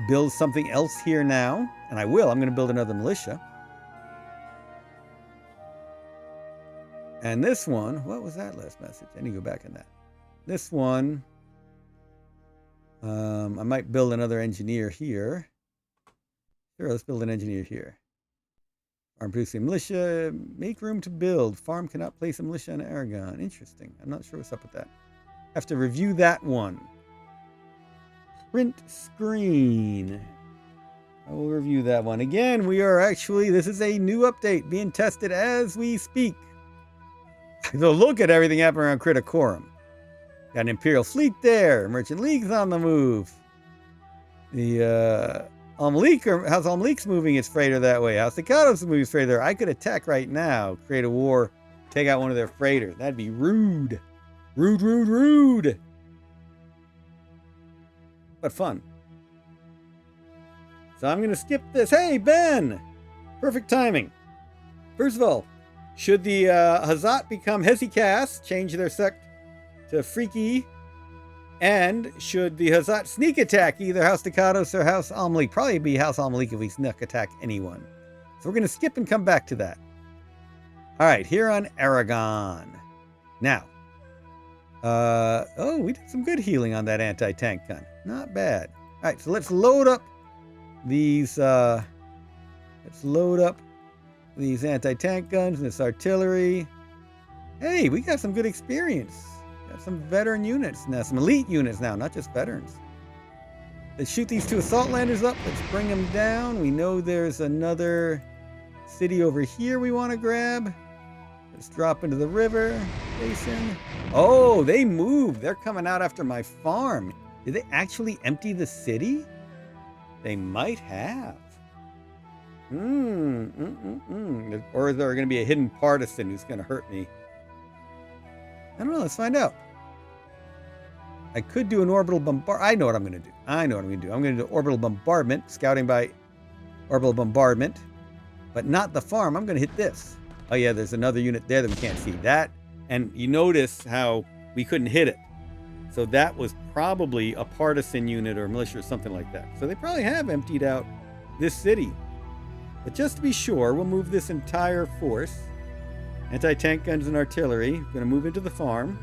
Speaker 1: build something else here now, and I will. I'm going to build another militia. And this one, what was that last message? I need to go back on that. This one, I might build another engineer here. Sure, let's build an engineer here. Farm producing militia. Make room to build. Farm cannot place a militia in Aragon. Interesting. I'm not sure what's up with that. Have to review that one. Print screen. I will review that one. Again, we are actually, this is a new update being tested as we speak. So look at everything happening around Criticorum. Got an Imperial fleet there. Merchant League's on the move. The House Almalik's moving its freighter that way. House Staccatos moving its freighter there. I could attack right now, create a war, take out one of their freighters. That'd be rude. Rude, rude, rude. But fun. So I'm going to skip this. Hey, Ben! Perfect timing. First of all, should the Hazat become Hesychast, change their sect to Freaky, and should the Hazat sneak attack either House Staccatos or House Almalik? Probably be House Almalik if we sneak attack anyone. So we're going to skip and come back to that. All right, here on Aragon. Now, oh, we did some good healing on that anti-tank gun. Not bad. All right, so let's load up these. These anti-tank guns and this artillery. Hey, we got some good experience. Got some veteran units now, some elite units now, not just veterans. Let's shoot these 2 assault landers up. Let's bring them down. We know there's another city over here we want to grab. Let's drop into the river basin. Oh, they moved. They're coming out after my farm. Did they actually empty the city? They might have. Or is there going to be a hidden partisan who's going to hurt me? I don't know. Let's find out. I could do an orbital bombard. I know what I'm going to do. I'm going to do orbital bombardment, scouting by orbital bombardment, but not the farm. I'm going to hit this. Oh yeah, there's another unit there that we can't see. That, and you notice how we couldn't hit it. So that was probably a partisan unit or militia or something like that. So they probably have emptied out this city. But just to be sure, we'll move this entire force. Anti-tank guns and artillery. Going to move into the farm.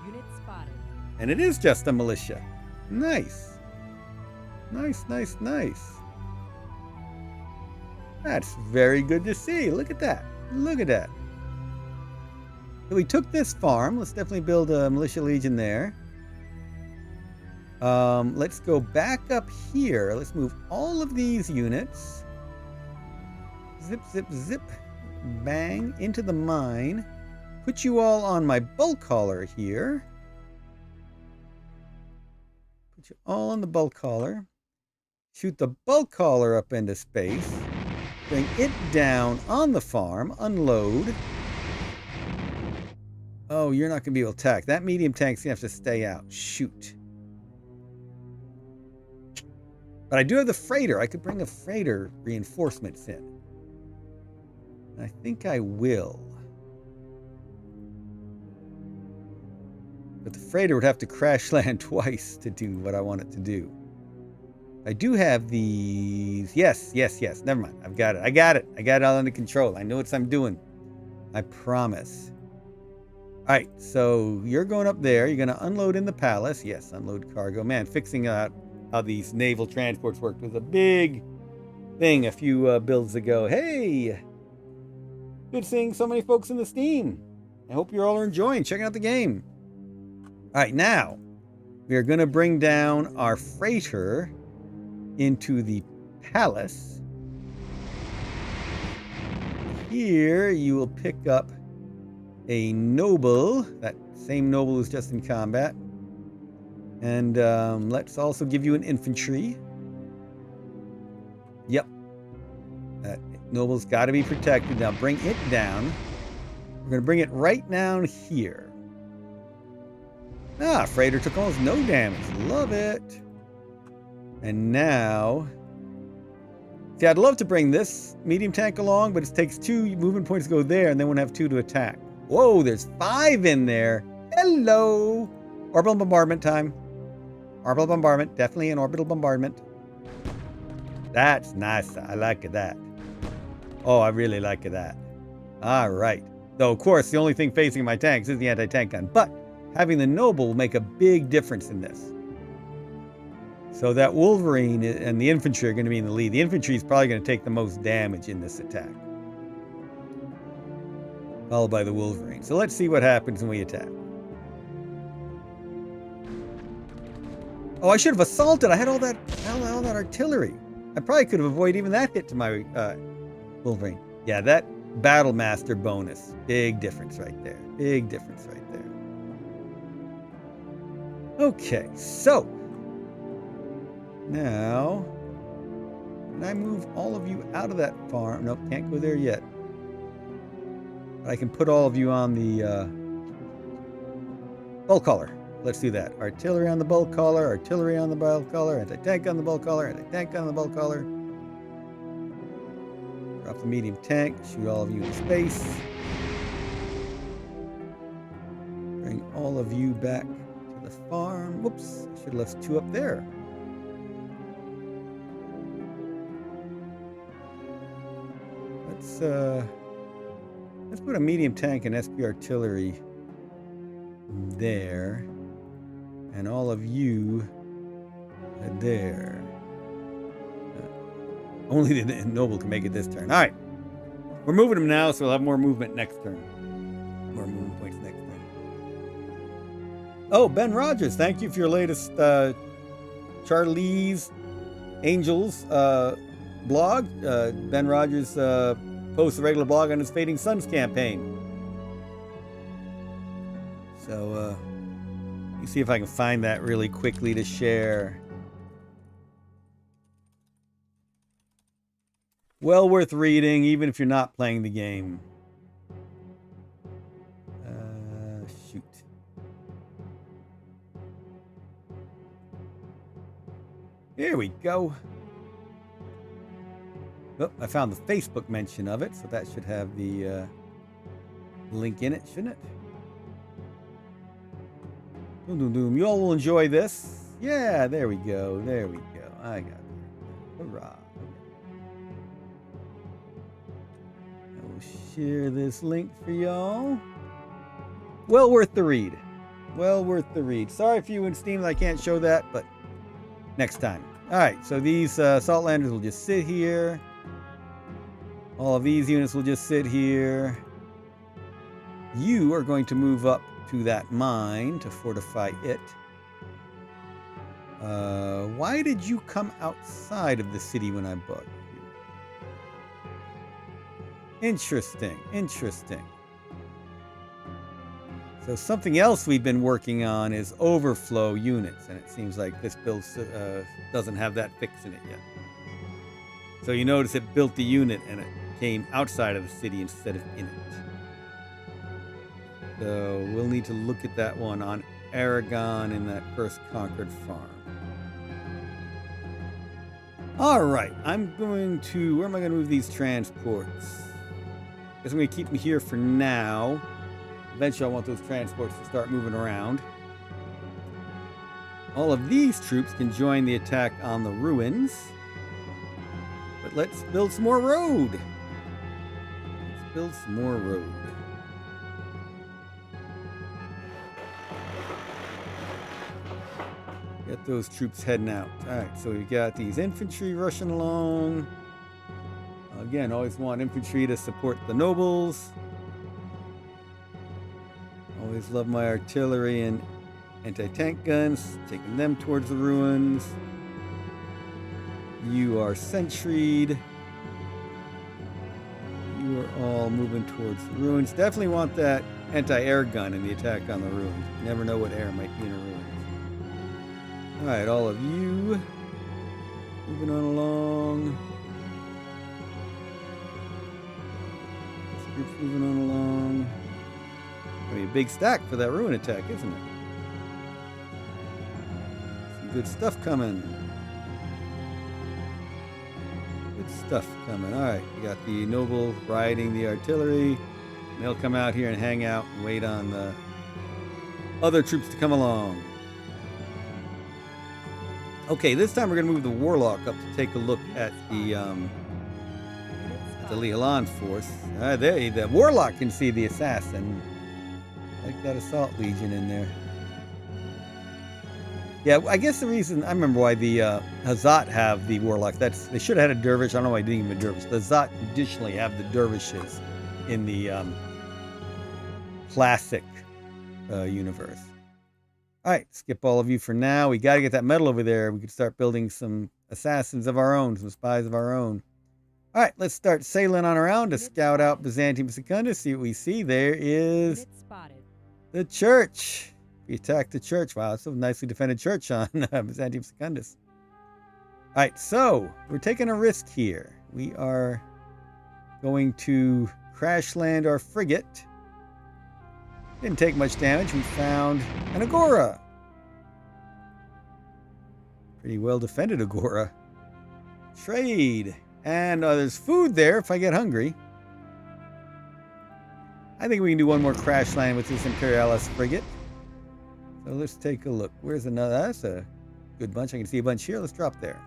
Speaker 2: Unit spotted.
Speaker 1: And it is just a militia. Nice. Nice, nice, nice. That's very good to see. Look at that. Look at that. So we took this farm. Let's definitely build a militia legion there. Let's go back up here. Let's move all of these units. Zip, zip, zip. Bang. Into the mine. Put you all on my bulk hauler here. Put you all on the bulk hauler. Shoot the bulk hauler up into space. Bring it down on the farm. Unload. Oh, you're not going to be able to attack. That medium tank's going to have to stay out. Shoot. But I do have the freighter. I could bring a freighter reinforcements in. And I think I will. But the freighter would have to crash land twice to do what I want it to do. I do have these. Yes, yes, yes. Never mind. I've got it. I got it. I got it all under control. I know what I'm doing. I promise. All right, so you're going up there. You're going to unload in the palace. Yes, unload cargo. Man, fixing out how these naval transports worked was a big thing a few builds ago. Hey, good seeing so many folks in the Steam. I hope you all are enjoying checking out the game. All right, now we are going to bring down our freighter into the palace. Here you will pick up a noble, that same noble who's just in combat. And let's also give you an infantry. Yep. That noble's got to be protected. Now bring it down. We're going to bring it right down here. Ah, freighter took almost no damage. Love it. And now... See, I'd love to bring this medium tank along, but it takes 2 movement points to go there, and then we'll have 2 to attack. Whoa, there's 5 in there. Hello. Orbital bombardment time. Orbital bombardment. Definitely an orbital bombardment. That's nice. I like that. Oh, I really like that. All right. Though, of course, the only thing facing my tanks is the anti-tank gun. But having the noble will make a big difference in this. So that Wolverine and the infantry are going to be in the lead. The infantry is probably going to take the most damage in this attack. Followed by the Wolverine. So let's see what happens when we attack. Oh, I should have assaulted. I had all that artillery. I probably could have avoided even that hit to my Wolverine. Yeah, that Battle Master bonus. Big difference right there. Big difference right there. Okay, so now can I move all of you out of that farm? Nope, can't go there yet. I can put all of you on the bulk hauler. Let's do that. Artillery on the bulk hauler, artillery on the bulk hauler, anti-tank on the bulk hauler, anti-tank on the bulk hauler. Drop the medium tank, shoot all of you in space. Bring all of you back to the farm. Whoops, should have left 2 up there. Let's put a medium tank and SP artillery there, and all of you there. Only the noble can make it this turn. All right, we're moving him now, so we'll have more movement next turn. More movement points next turn. Oh, Ben Rogers, thank you for your latest Charlie's Angels blog. Ben Rogers posts a regular blog on his Fading Suns campaign. So, let me see if I can find that really quickly to share. Well worth reading, even if you're not playing the game. Shoot. Here we go. Oh, I found the Facebook mention of it, so that should have the link in it, shouldn't it? Doom, doom, doom. You all will enjoy this. Yeah, there we go. There we go. I got it. Hurrah. I will share this link for y'all. Well worth the read. Well worth the read. Sorry for you in Steam that I can't show that, but next time. All right, so these Saltlanders will just sit here. All of these units will just sit here. You are going to move up to that mine to fortify it. Why did you come outside of the city when I bought you? Interesting, interesting. So something else we've been working on is overflow units, and it seems like this build doesn't have that fix in it yet. So you notice it built the unit and it came outside of the city instead of in it. So we'll need to look at that one on Aragon in that first conquered farm. All right, I'm going to, where am I going to move these transports? I guess I'm going to keep them here for now. Eventually I want those transports to start moving around. All of these troops can join the attack on the ruins. But let's build some more road. Let's build some more road. Get those troops heading out. All right, so we've got these infantry rushing along. Again, always want infantry to support the nobles. Always love my artillery and anti-tank guns, taking them towards the ruins. You are sentryed. You are all moving towards the ruins. Definitely want that anti-air gun in the attack on the ruins. You never know what air might be in a ruin. Alright, all of you moving on along. This group's moving on along. Gonna be a big stack for that ruin attack, isn't it? Some good stuff coming. Good stuff coming. Alright, we got the noble riding the artillery. And they'll come out here and hang out and wait on the other troops to come along. Okay, this time we're going to move the Warlock up to take a look at the Leolan force. There, the Warlock can see the assassin. Like that Assault Legion in there. Yeah, I guess the reason, I remember why the Hazat have the Warlock. They should have had a Dervish. I don't know why they didn't even have a Dervish. The Hazat traditionally have the Dervishes in the classic universe. All right, skip all of you for now. We got to get that medal over there. We could start building some assassins of our own, some spies of our own. All right, let's start sailing on around to scout out Byzantium Secundus. See what we see. There is the church. We attacked the church. Wow, it's a nicely defended church on Byzantium Secundus. All right, so we're taking a risk here. We are going to crash land our frigate. Didn't take much damage. We found an agora. Pretty well defended agora. Trade. And there's food there if I get hungry. I think we can do one more crash land with this Imperialis frigate. So let's take a look. Where's another? That's a good bunch. I can see a bunch here. Let's drop there.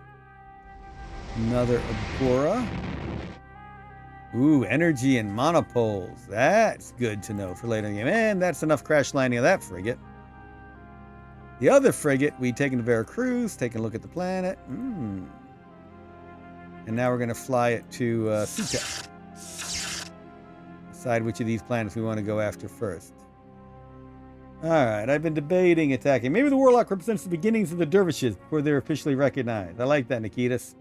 Speaker 1: Another agora. Ooh, energy and monopoles. That's good to know for later in the game. And that's enough crash landing of that frigate. The other frigate, we taken to Veracruz, taking a look at the planet. And now we're going to fly it to Sutek. Decide which of these planets we want to go after first. Alright, I've been debating attacking. Maybe the Warlock represents the beginnings of the Dervishes before they're officially recognized. I like that, Nikitas.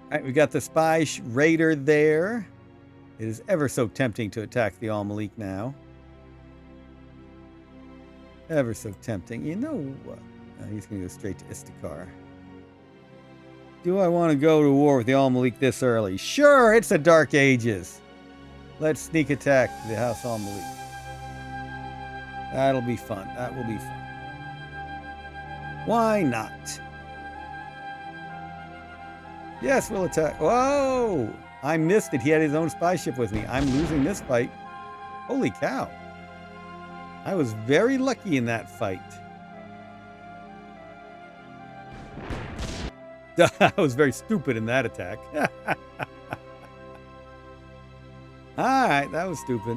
Speaker 1: Alright, we got the spy raider there. It is ever so tempting to attack the Al-Malik now. Ever so tempting. You know what? He's going to go straight to Istakar. Do I want to go to war with the Al-Malik this early? Sure, it's the Dark Ages. Let's sneak attack the House Al-Malik. That'll be fun. That will be fun. Why not? Yes, we'll attack. Whoa! I missed it. He had his own spy ship with me. I'm losing this fight. Holy cow. I was very lucky in that fight. I was very stupid in that attack. Alright, that was stupid.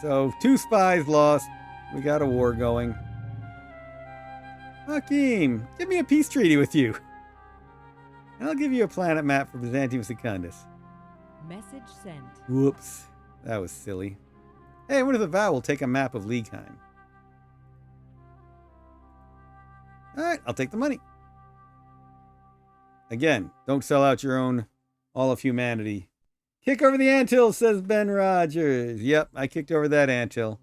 Speaker 1: So, 2 spies lost. We got a war going. Hakeem, give me a peace treaty with you. I'll give you a planet map for Byzantium Secundus.
Speaker 2: Message sent.
Speaker 1: Whoops. That was silly. Hey, what if the Vow will take a map of Leagueheim? Alright, I'll take the money. Again, don't sell out your own all of humanity. Kick over the anthill, says Ben Rogers. Yep, I kicked over that anthill.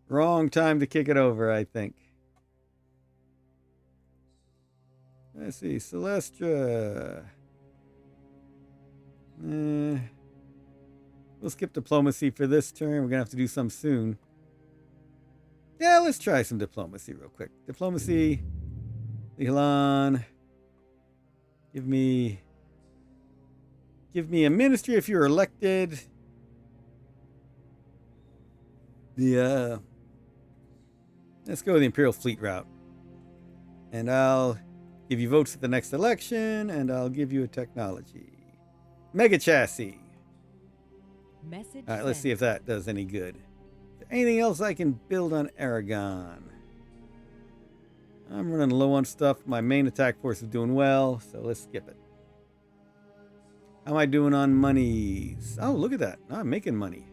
Speaker 1: Wrong time to kick it over, I think. Let's see, Celestra. We'll skip diplomacy for this turn. We're going to have to do some soon. Yeah, let's try some diplomacy real quick. Diplomacy. Elon. Give me a ministry if you're elected. Let's go with the Imperial Fleet route. And I'll give you votes at the next election, and I'll give you a technology. Mega chassis.
Speaker 2: Message
Speaker 1: All right, let's
Speaker 2: sent.
Speaker 1: see if that does any good. Is there anything else I can build on Aragon? I'm running low on stuff. My main attack force is doing well, so let's skip it. How am I doing on monies? Oh, look at that. Now I'm making money.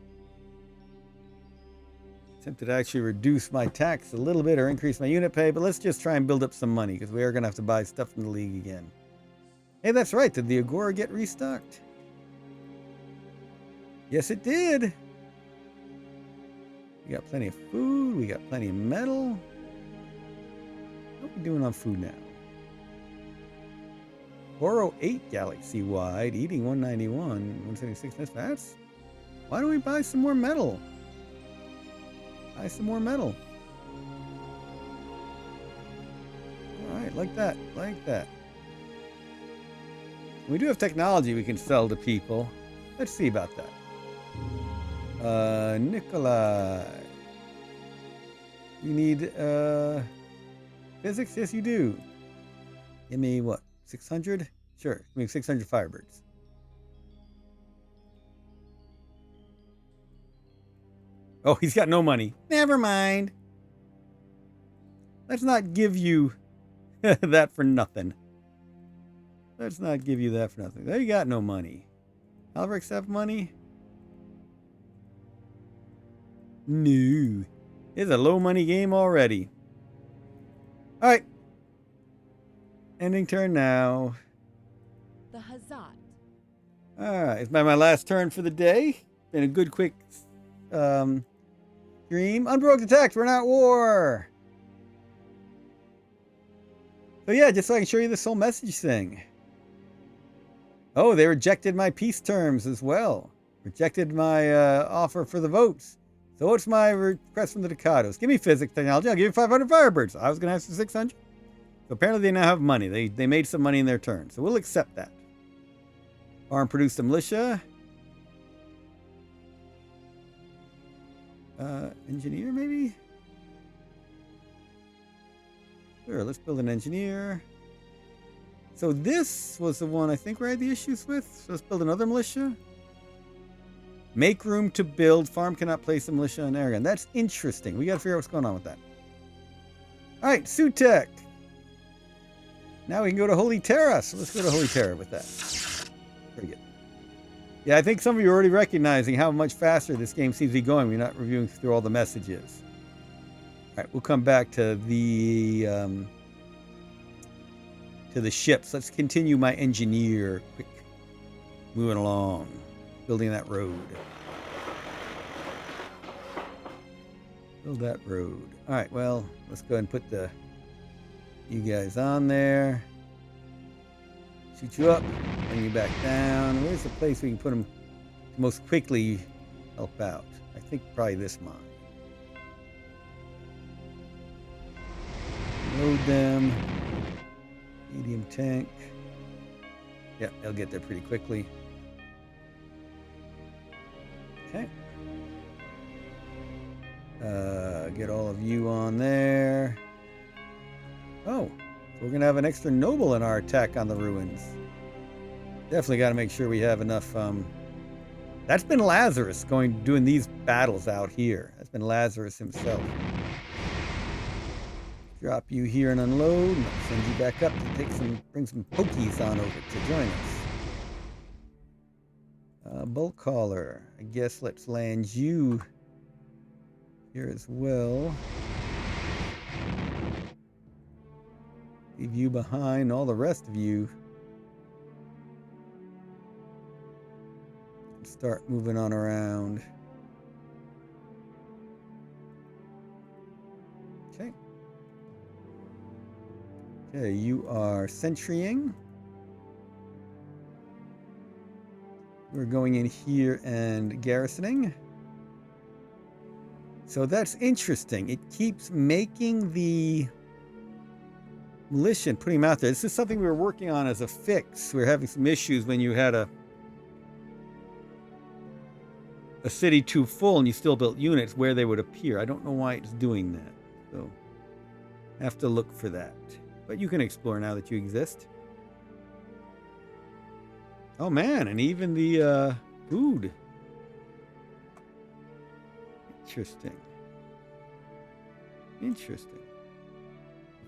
Speaker 1: Tempted to actually reduce my tax a little bit or increase my unit pay, but let's just try and build up some money because we are going to have to buy stuff from the League again. Hey, that's right. Did the Agora get restocked? Yes, it did. We got plenty of food. We got plenty of metal. What are we doing on food now? 408 galaxy-wide, eating 191, 176. That's why don't we buy some more metal? Buy some more metal. All right, like that, like that. We do have technology we can sell to people. Let's see about that. Nikolai. You need physics? Yes, you do. Give me what? 600? Sure. Give me 600 Firebirds. Oh, he's got no money. Never mind. Let's not give you that for nothing. Let's not give you that for nothing. They got no money. Alberic's have money? No. It's a low money game already. Alright. Ending turn now.
Speaker 2: The Hazat.
Speaker 1: Alright, it's my last turn for the day. Been a good quick stream. Unprovoked attacks, we're not at war. So yeah, just so I can show you this whole message thing. Oh, they rejected my peace terms as well. Rejected my offer for the votes. So what's my request from the Ducados? Give me physics technology. I'll give you 500 Firebirds. I was going to ask for 600. So apparently they now have money. They made some money in their turn. So we'll accept that. Farm produced a militia. Engineer, maybe? Sure, let's build an engineer. So this was the one I think we had the issues with. So let's build another militia. Make room to build. Farm cannot place a militia on Aragon. That's interesting. We got to figure out what's going on with that. All right, Sutek. Now we can go to Holy Terra. So let's go to Holy Terra with that. Very good. Yeah, I think some of you are already recognizing how much faster this game seems to be going. We're not reviewing through all the messages. All right, we'll come back to the ships. Let's continue my engineer. Quick, moving along, building that road. Build that road. All right, well, let's go ahead and put you guys on there. Shoot you up, bring you back down. Where's the place we can put them to most quickly help out? I think probably this mine. Load them. Medium tank. Yeah, they'll get there pretty quickly. Okay. Get all of you on there. Oh, so we're going to have an extra noble in our attack on the ruins. Definitely got to make sure we have enough. That's been Lazarus doing these battles out here. That's been Lazarus himself. Drop you here and unload, and send you back up to bring some pokies on over to join us. Bulk hauler. I guess let's land you here as well. Leave you behind, all the rest of you. Start moving on around. Okay. Okay, you are sentrying. We're going in here and garrisoning. So that's interesting. It keeps making the militia and putting them out there. This is something we were working on as a fix. We were having some issues when you had a city too full and you still built units where they would appear. I don't know why it's doing that. So I have to look for that. But you can explore now that you exist. Oh man, and even the food. Interesting. Interesting.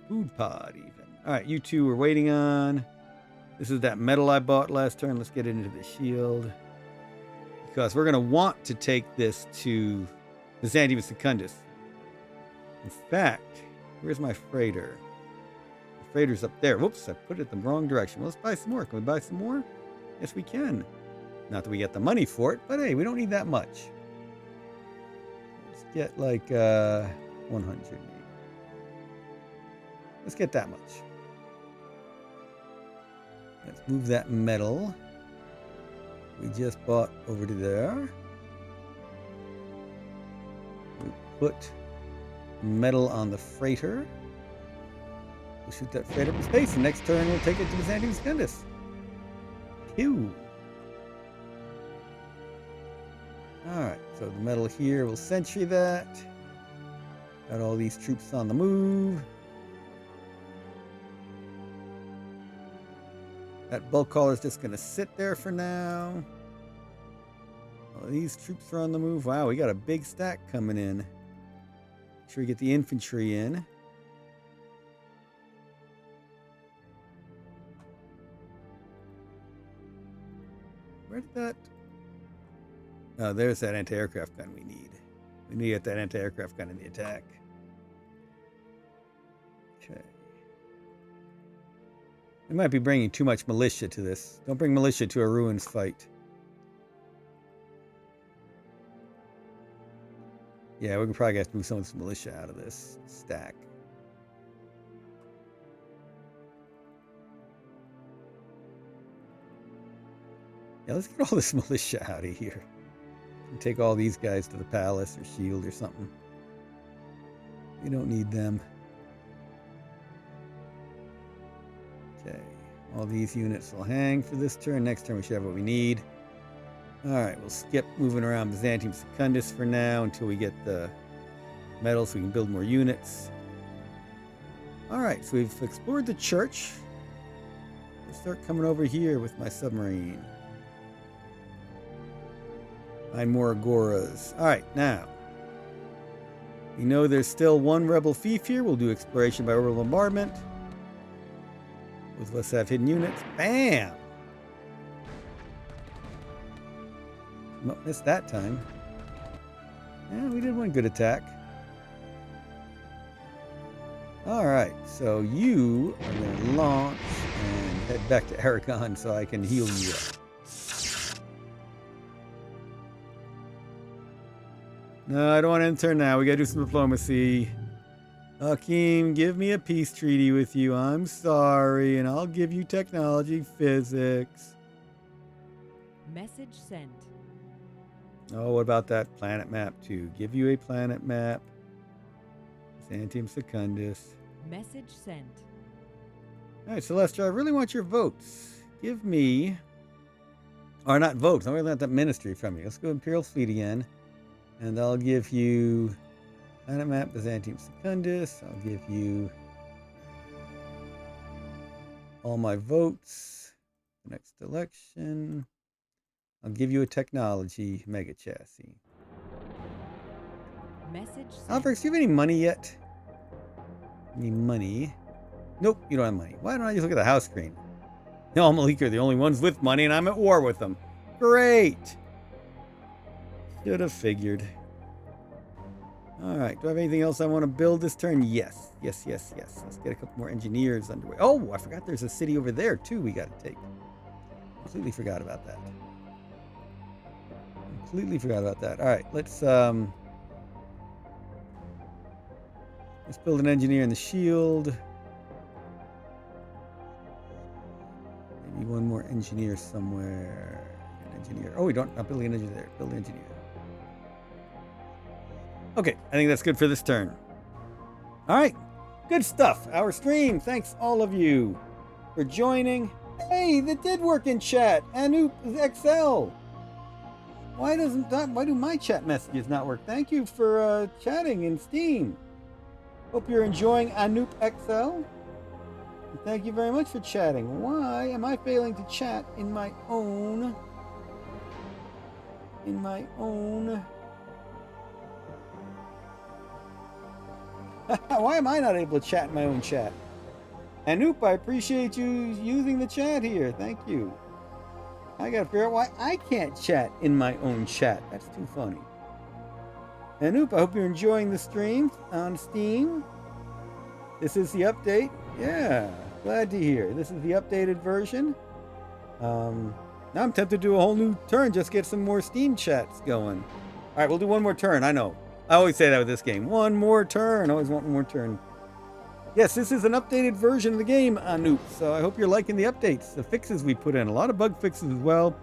Speaker 1: Food pod even. All right, you two we're waiting on. This is that metal I bought last turn. Let's get into the shield. Because we're going to want to take this to Byzantium Secundus. In fact, where's my freighter? The freighter's up there. Whoops, I put it the wrong direction. Well, let's buy some more. Can we buy some more? Yes, we can. Not that we get the money for it, but hey, we don't need that much. Let's get like 100 maybe. Let's get that much. Let's move that metal. We just bought over to there. We put metal on the freighter. We'll shoot that freighter up in space, and next turn we'll take it to Byzantium Secundus. Pew! Alright, so the metal here will sentry that. Got all these troops on the move. That bulk hauler is just going to sit there for now. All these troops are on the move. Wow, we got a big stack coming in. Make sure we get the infantry in. Where did that... Oh, there's that anti-aircraft gun we need. We need to get that anti-aircraft gun in the attack. Okay. We might be bringing too much militia to this. Don't bring militia to a ruins fight. Yeah, we're probably going to have to move some of this militia out of this stack. Yeah, let's get all this militia out of here. Take all these guys to the palace or shield or something. We don't need them. Okay, all these units will hang for this turn. Next turn we should have what we need. Alright, we'll skip moving around Byzantium Secundus for now until we get the metal so we can build more units. Alright, so we've explored the church. Let's start coming over here with my submarine. Find more agoras. Alright, now. We know there's still one rebel fief here. We'll do exploration by orbital bombardment. Both of us have hidden units. Bam! Missed that time. Yeah, we did one good attack. Alright, so you are going to launch and head back to Aragon so I can heal you up. No, I don't want to end turn now. We gotta do some diplomacy. Hakeem, give me a peace treaty with you. I'm sorry, and I'll give you technology, physics.
Speaker 2: Message sent.
Speaker 1: Oh, what about that planet map too? Give you a planet map. Byzantium Secundus.
Speaker 2: Message sent.
Speaker 1: All right, Celestia, I really want your votes. give me, or not votes. I'm going to let that ministry from you. Let's go Imperial Fleet again. And I'll give you planet map, Byzantium Secundus. I'll give you all my votes. Next election. I'll give you a technology mega chassis.
Speaker 2: Message sent.
Speaker 1: Alfred, do you have any money yet? Any money? Nope, you don't have money. Why don't I just look at the house screen? No, Malik are the only ones with money, and I'm at war with them. Great! Should have figured. Alright, do I have anything else I want to build this turn? Yes. Yes. Let's get a couple more engineers underway. Oh, I forgot there's a city over there, too, we got to take. Completely forgot about that. Alright, let's build an engineer in the shield. Maybe one more engineer somewhere. An engineer. Oh, we don't. Not building an engineer there. Build an engineer. Okay, I think that's good for this turn. All right, good stuff. Our stream. Thanks all of you for joining. Hey, that did work in chat. Anoop XL. Why do my chat messages not work? Thank you for chatting in Steam. Hope you're enjoying Anoop XL. And thank you very much for chatting. Why am I failing to chat in my own? Why am I not able to chat in my own chat? Anoop, I appreciate you using the chat here. Thank you. I gotta figure out why I can't chat in my own chat. That's too funny. Anoop, I hope you're enjoying the stream on Steam. This is the update. Yeah, glad to hear. This is the updated version. Now I'm tempted to do a whole new turn, just get some more Steam chats going. All right, we'll do one more turn. I know. I always say that with this game. One more turn. I always want one more turn. Yes, this is an updated version of the game, Anoop. So I hope you're liking the updates, the fixes we put in. A lot of bug fixes as well.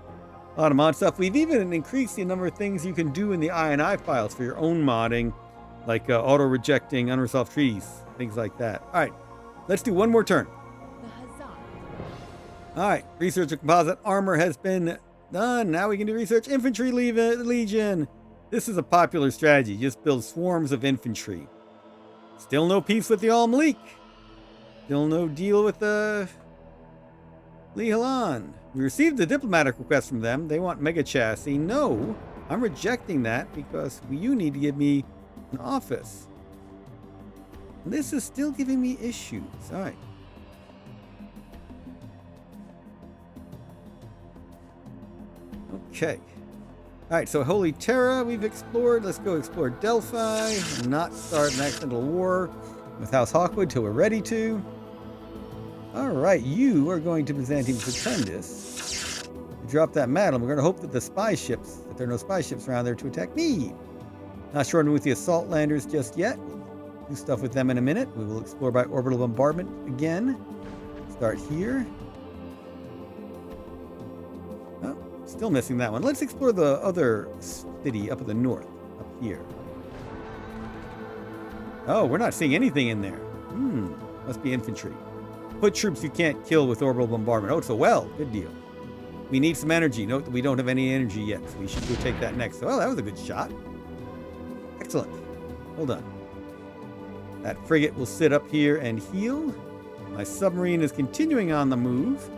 Speaker 1: A lot of mod stuff. We've even increased the number of things you can do in the INI files for your own modding, like auto-rejecting unresolved treaties, things like that. All right, let's do one more turn.
Speaker 2: The Hazat.
Speaker 1: All right, research of composite armor has been done. Now we can do research infantry legion. This is a popular strategy. Just build swarms of infantry. Still no peace with the Al-Malik. Still no deal with the Lihalan. We received a diplomatic request from them. They want mega chassis. No, I'm rejecting that because you need to give me an office. And this is still giving me issues. All right. Okay. All right, so Holy Terra we've explored. Let's go explore Delphi and not start an accidental war with House Hawkwood till we're ready to. All right, you are going to Byzantium Secundus. Drop that medal. We're going to hope that that there are no spy ships around there to attack me. Not sure with the assault landers just yet. We'll do stuff with them in a minute. We will explore by orbital bombardment again. Start here. Oh, still missing that one. Let's explore the other city up at the north, up here. Oh, we're not seeing anything in there. Must be infantry. Put troops you can't kill with orbital bombardment. Oh, it's a well. Good deal. We need some energy. Note that we don't have any energy yet, so we should go take that next. Well, that was a good shot. Excellent. Hold on. That frigate will sit up here and heal. My submarine is continuing on the move.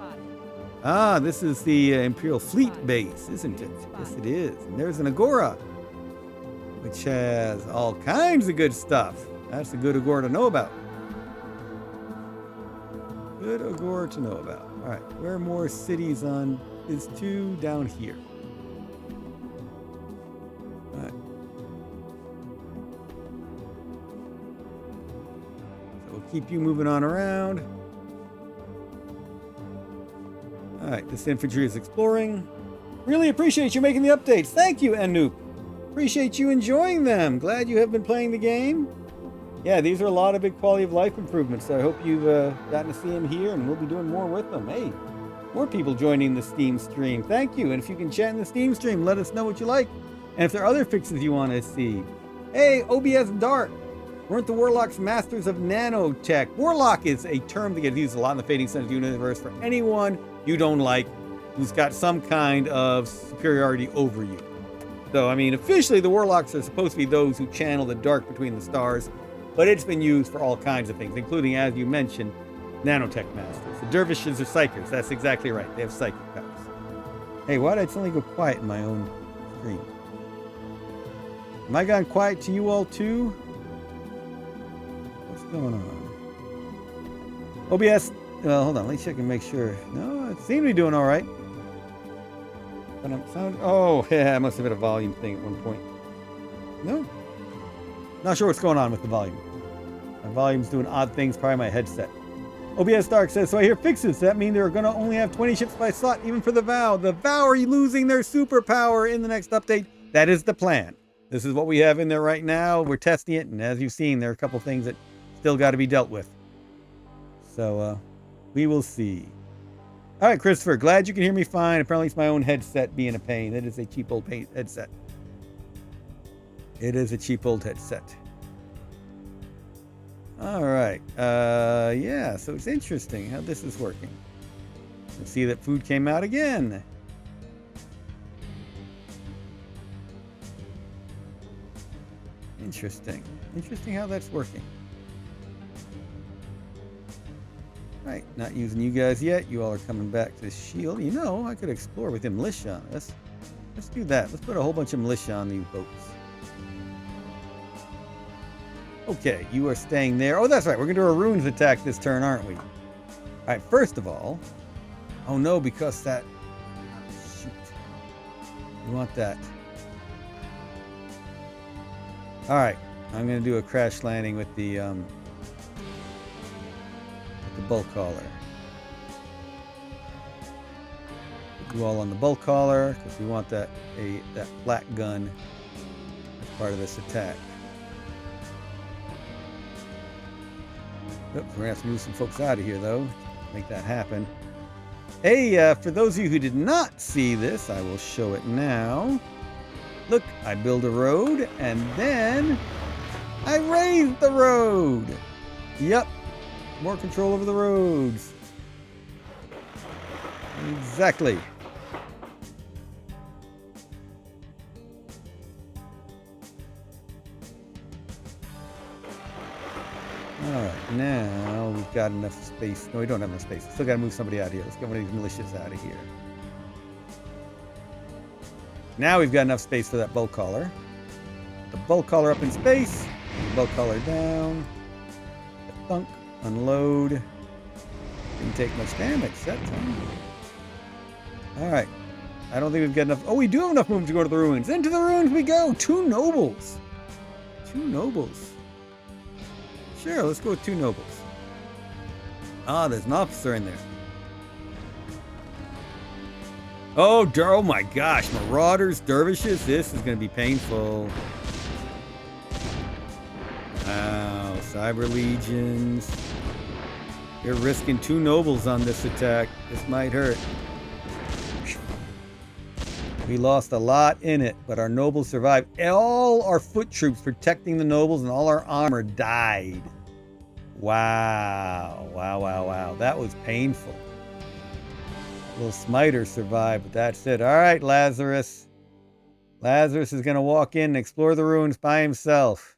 Speaker 1: Ah, this is the Imperial Fleet base, isn't it? Yes, it is. And there's an Agora, which has all kinds of good stuff. That's a good Agora to know about. Good Agora to know about. All right, where are more cities on is 2 down here. All right. So we'll keep you moving on around. All right, this infantry is exploring. Really appreciate you making the updates. Thank you, Anoop. Appreciate you enjoying them. Glad you have been playing the game. Yeah, these are a lot of big quality of life improvements. So I hope you've gotten to see them here, and we'll be doing more with them. Hey, more people joining the Steam stream. Thank you. And if you can chat in the Steam stream, let us know what you like. And if there are other fixes you want to see. Hey, OBS Dart. Weren't the Warlocks masters of nanotech? Warlock is a term that gets used a lot in the Fading Suns universe for anyone you don't like, who's got some kind of superiority over you. So, I mean, officially the warlocks are supposed to be those who channel the dark between the stars, but it's been used for all kinds of things, including, as you mentioned, nanotech masters. The dervishes are psychics. That's exactly right. They have psychic powers. Hey, why did I suddenly go quiet in my own stream? Am I gone quiet to you all too? What's going on? OBS, well, hold on. Let me check and make sure. No, it seemed to be doing all right. But I'm sound. Oh, yeah, I must have hit a volume thing at one point. No. Not sure what's going on with the volume. My volume's doing odd things, probably my headset. OBS Dark says, so I hear fixes. That mean they're going to only have 20 ships by slot, even for the VOW. The VOW are losing their superpower in the next update. That is the plan. This is what we have in there right now. We're testing it, and as you've seen, there are a couple things that still got to be dealt with. So, we will see. All right, Christopher, glad you can hear me fine. Apparently it's my own headset being a pain. It is a cheap old headset. It is a cheap old headset. All right. Yeah, so it's interesting how this is working. You see that food came out again. Interesting. Interesting how that's working. Right, not using you guys yet. You all are coming back to the shield. You know, I could explore with the militia on this. Let's do that. Let's put a whole bunch of militia on these boats. Okay, you are staying there. Oh, that's right. We're going to do a runes attack this turn, aren't we? All right, first of all. Oh, no, because that... Shoot. We want that. All right, I'm going to do a crash landing with the bulk hauler. Put you all on the bulk hauler because we want that flat gun as part of this attack. Oops, we're going to have to move some folks out of here, though, to make that happen. Hey, for those of you who did not see this, I will show it now. Look, I build a road, and then I raise the road. Yep, more control over the roads. Exactly. Alright, now we've got enough space. No, we don't have enough space. Still got to move somebody out of here. Let's get one of these militias out of here. Now we've got enough space for that bulk hauler. The bulk hauler up in space. The bulk hauler down. The thunk. Unload. Didn't take much damage that time. Alright. I don't think we've got enough. Oh, we do have enough room to go to the ruins. Into the ruins we go. 2 nobles. 2 nobles. Sure, let's go with 2 nobles. Ah, there's an officer in there. Oh my gosh. Marauders, dervishes. This is going to be painful. Wow. Cyber legions. You're risking 2 nobles on this attack. This might hurt. We lost a lot in it, but our nobles survived. All our foot troops protecting the nobles and all our armor died. Wow. Wow, wow, wow. That was painful. Little smiter survived, but that's it. All right, Lazarus. Lazarus is going to walk in and explore the ruins by himself.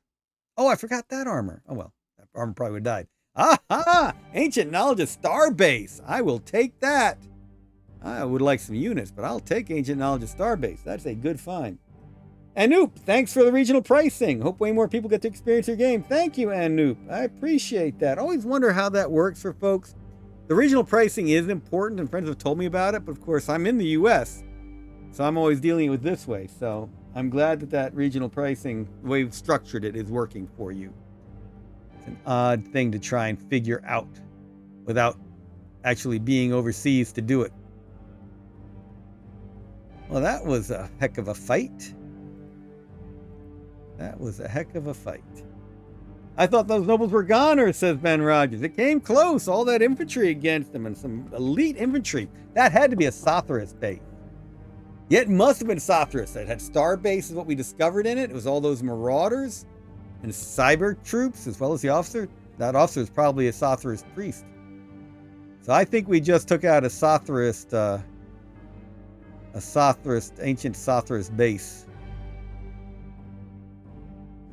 Speaker 1: Oh, I forgot that armor. Oh, well, that armor probably would have died. Aha! Ancient knowledge of Starbase. I will take that. I would like some units, but I'll take Ancient knowledge of Starbase. That's a good find. Anoop, thanks for the regional pricing. Hope way more people get to experience your game. Thank you, Anoop. I appreciate that. Always wonder how that works for folks. The regional pricing is important, and friends have told me about it, but of course I'm in the US, so I'm always dealing with this way. So I'm glad that regional pricing, the way we've structured it, is working for you. It's an odd thing to try and figure out without actually being overseas to do it. Well, that was a heck of a fight. That was a heck of a fight. I thought those nobles were goners, says Ben Rogers. It came close, all that infantry against them and some elite infantry. That had to be a Sothris base. Yet it must have been Sothris. It had Starbase is what we discovered in it. It was all those marauders and cyber troops as well as the officer. That officer is probably a Sothris priest. So I think we just took out a Sotherist, ancient Sotherist base.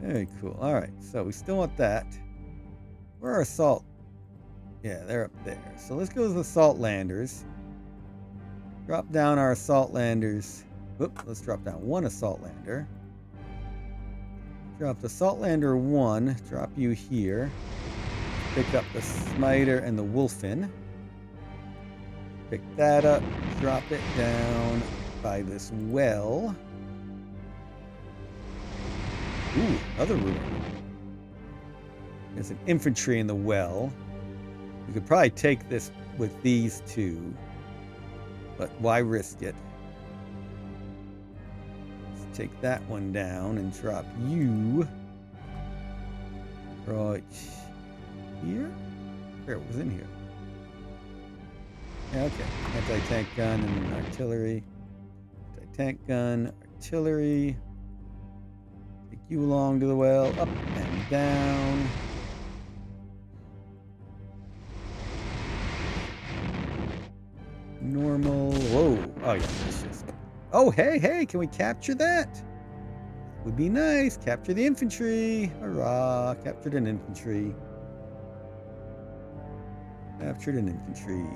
Speaker 1: Very cool. All right, so we still want that. Where are our salt? Yeah, they're up there. So let's go to the salt landers. Drop down our assault landers. Whoop, let's drop down one assault lander. Drop the assault lander 1. Drop you here. Pick up the smiter and the wolfen. Pick that up. Drop it down by this well. Ooh, another ruin. There's an infantry in the well. We could probably take this with these two. But why risk it? Let's take that one down and drop you right here. Where was in here? Yeah, okay. Anti-tank gun and artillery. Anti-tank gun, artillery. Take you along to the well, up and down. Normal. Whoa. Oh, yeah. That's just... Oh, hey. Can we capture that? Would be nice. Capture the infantry. Hurrah. Captured an infantry. Captured an infantry.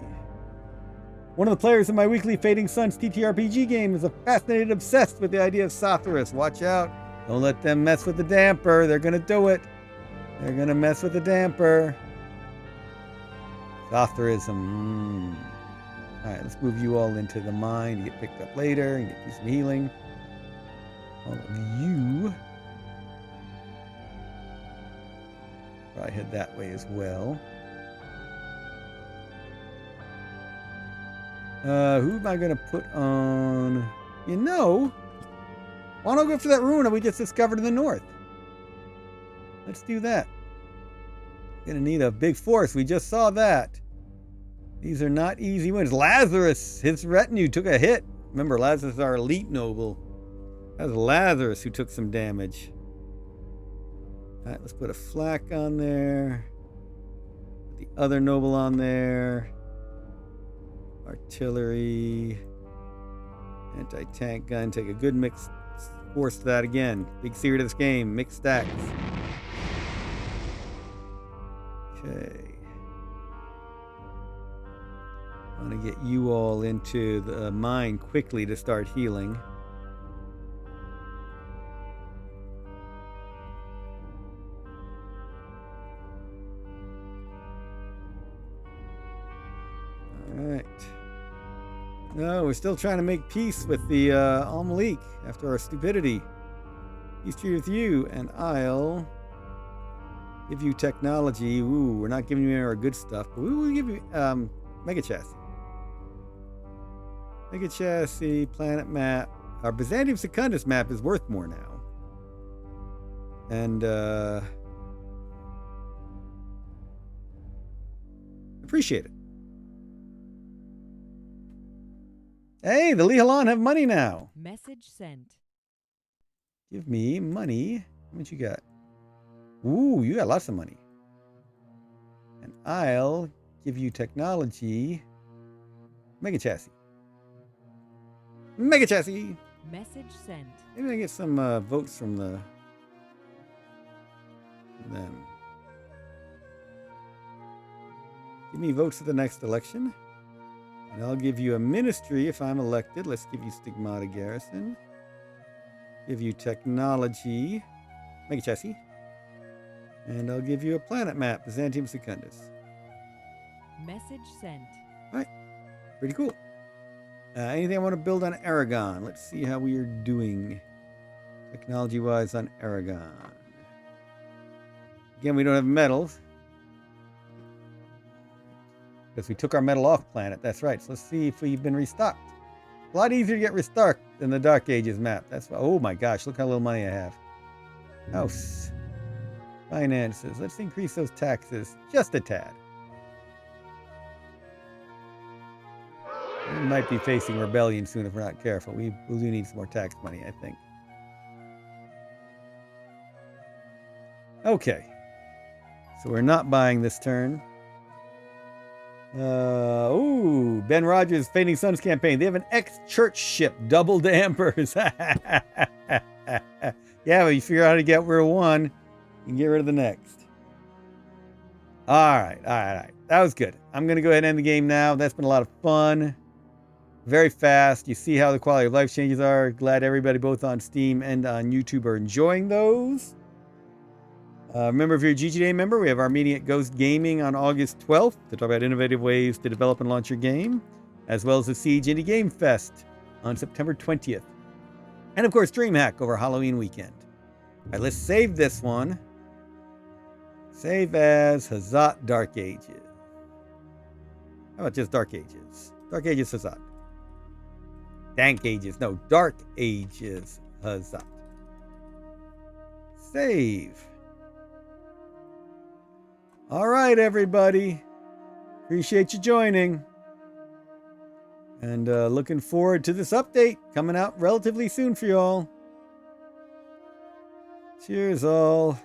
Speaker 1: One of the players in my weekly Fading Suns TTRPG game is a fascinated obsessed with the idea of Sotherus. Watch out. Don't let them mess with the damper. They're going to do it. They're going to mess with the damper. Sotherism. Alright, let's move you all into the mine to get picked up later and get you some healing. All of you. Probably head that way as well. Who am I going to put on? You know, why don't I go after that ruin that we just discovered in the north? Let's do that. Gonna need a big force. We just saw that. These are not easy wins. Lazarus, his retinue took a hit. Remember, Lazarus is our elite noble. That was Lazarus who took some damage. All right, let's put a flak on there. Put the other noble on there. Artillery. Anti-tank gun. Take a good mixed force to that again. Big secret of this game. Mixed stacks. Okay. I want to get you all into the mine quickly to start healing. Alright. No, we're still trying to make peace with the Al-Malik after our stupidity. He's treated with you, and I'll give you technology. Ooh, we're not giving you our good stuff, but we will give you Mega Chassis. Mega Chassis, planet map. Our Byzantium Secundus map is worth more now. And, appreciate it. Hey, the Lihalan have money now.
Speaker 2: Message sent.
Speaker 1: Give me money. How much you got? Ooh, you got lots of money. And I'll give you technology. Mega Chassis. Mega Chassis!
Speaker 2: Message sent.
Speaker 1: Maybe I get some votes from them. Give me votes at the next election. And I'll give you a ministry if I'm elected. Let's give you Stigmata Garrison. Give you technology. Mega Chassis. And I'll give you a planet map, Byzantium Secundus.
Speaker 2: Message sent.
Speaker 1: Alright. Pretty cool. Anything I want to build on Aragon? Let's see how we are doing technology-wise on Aragon. Again, we don't have metals. Because we took our metal off planet. That's right. So let's see if we've been restocked. A lot easier to get restocked than the Dark Ages map. That's why. Oh my gosh, look how little money I have. House. Finances. Let's increase those taxes just a tad. We might be facing rebellion soon if we're not careful. We do need some more tax money, I think. Okay. So we're not buying this turn. Ben Rogers' Fading Suns campaign. They have an ex-church ship, double dampers. Yeah, but you figure out how to get rid of one, you can get rid of the next. All right. That was good. I'm going to go ahead and end the game now. That's been a lot of fun. Very fast. You see how the quality of life changes are. Glad everybody both on Steam and on YouTube are enjoying those. Remember, if you're a GGDA member, we have our meeting at Ghost Gaming on August 12th to talk about innovative ways to develop and launch your game, as well as the Siege Indie Game Fest on September 20th. And of course, DreamHack over Halloween weekend. All right, let's save this one. Save as Hazat Dark Ages. How about just Dark Ages? Dark Ages Hazat. Dank Ages. No, Dark Ages Hazat. Save. All right, everybody. Appreciate you joining. And looking forward to this update coming out relatively soon for y'all. Cheers, all.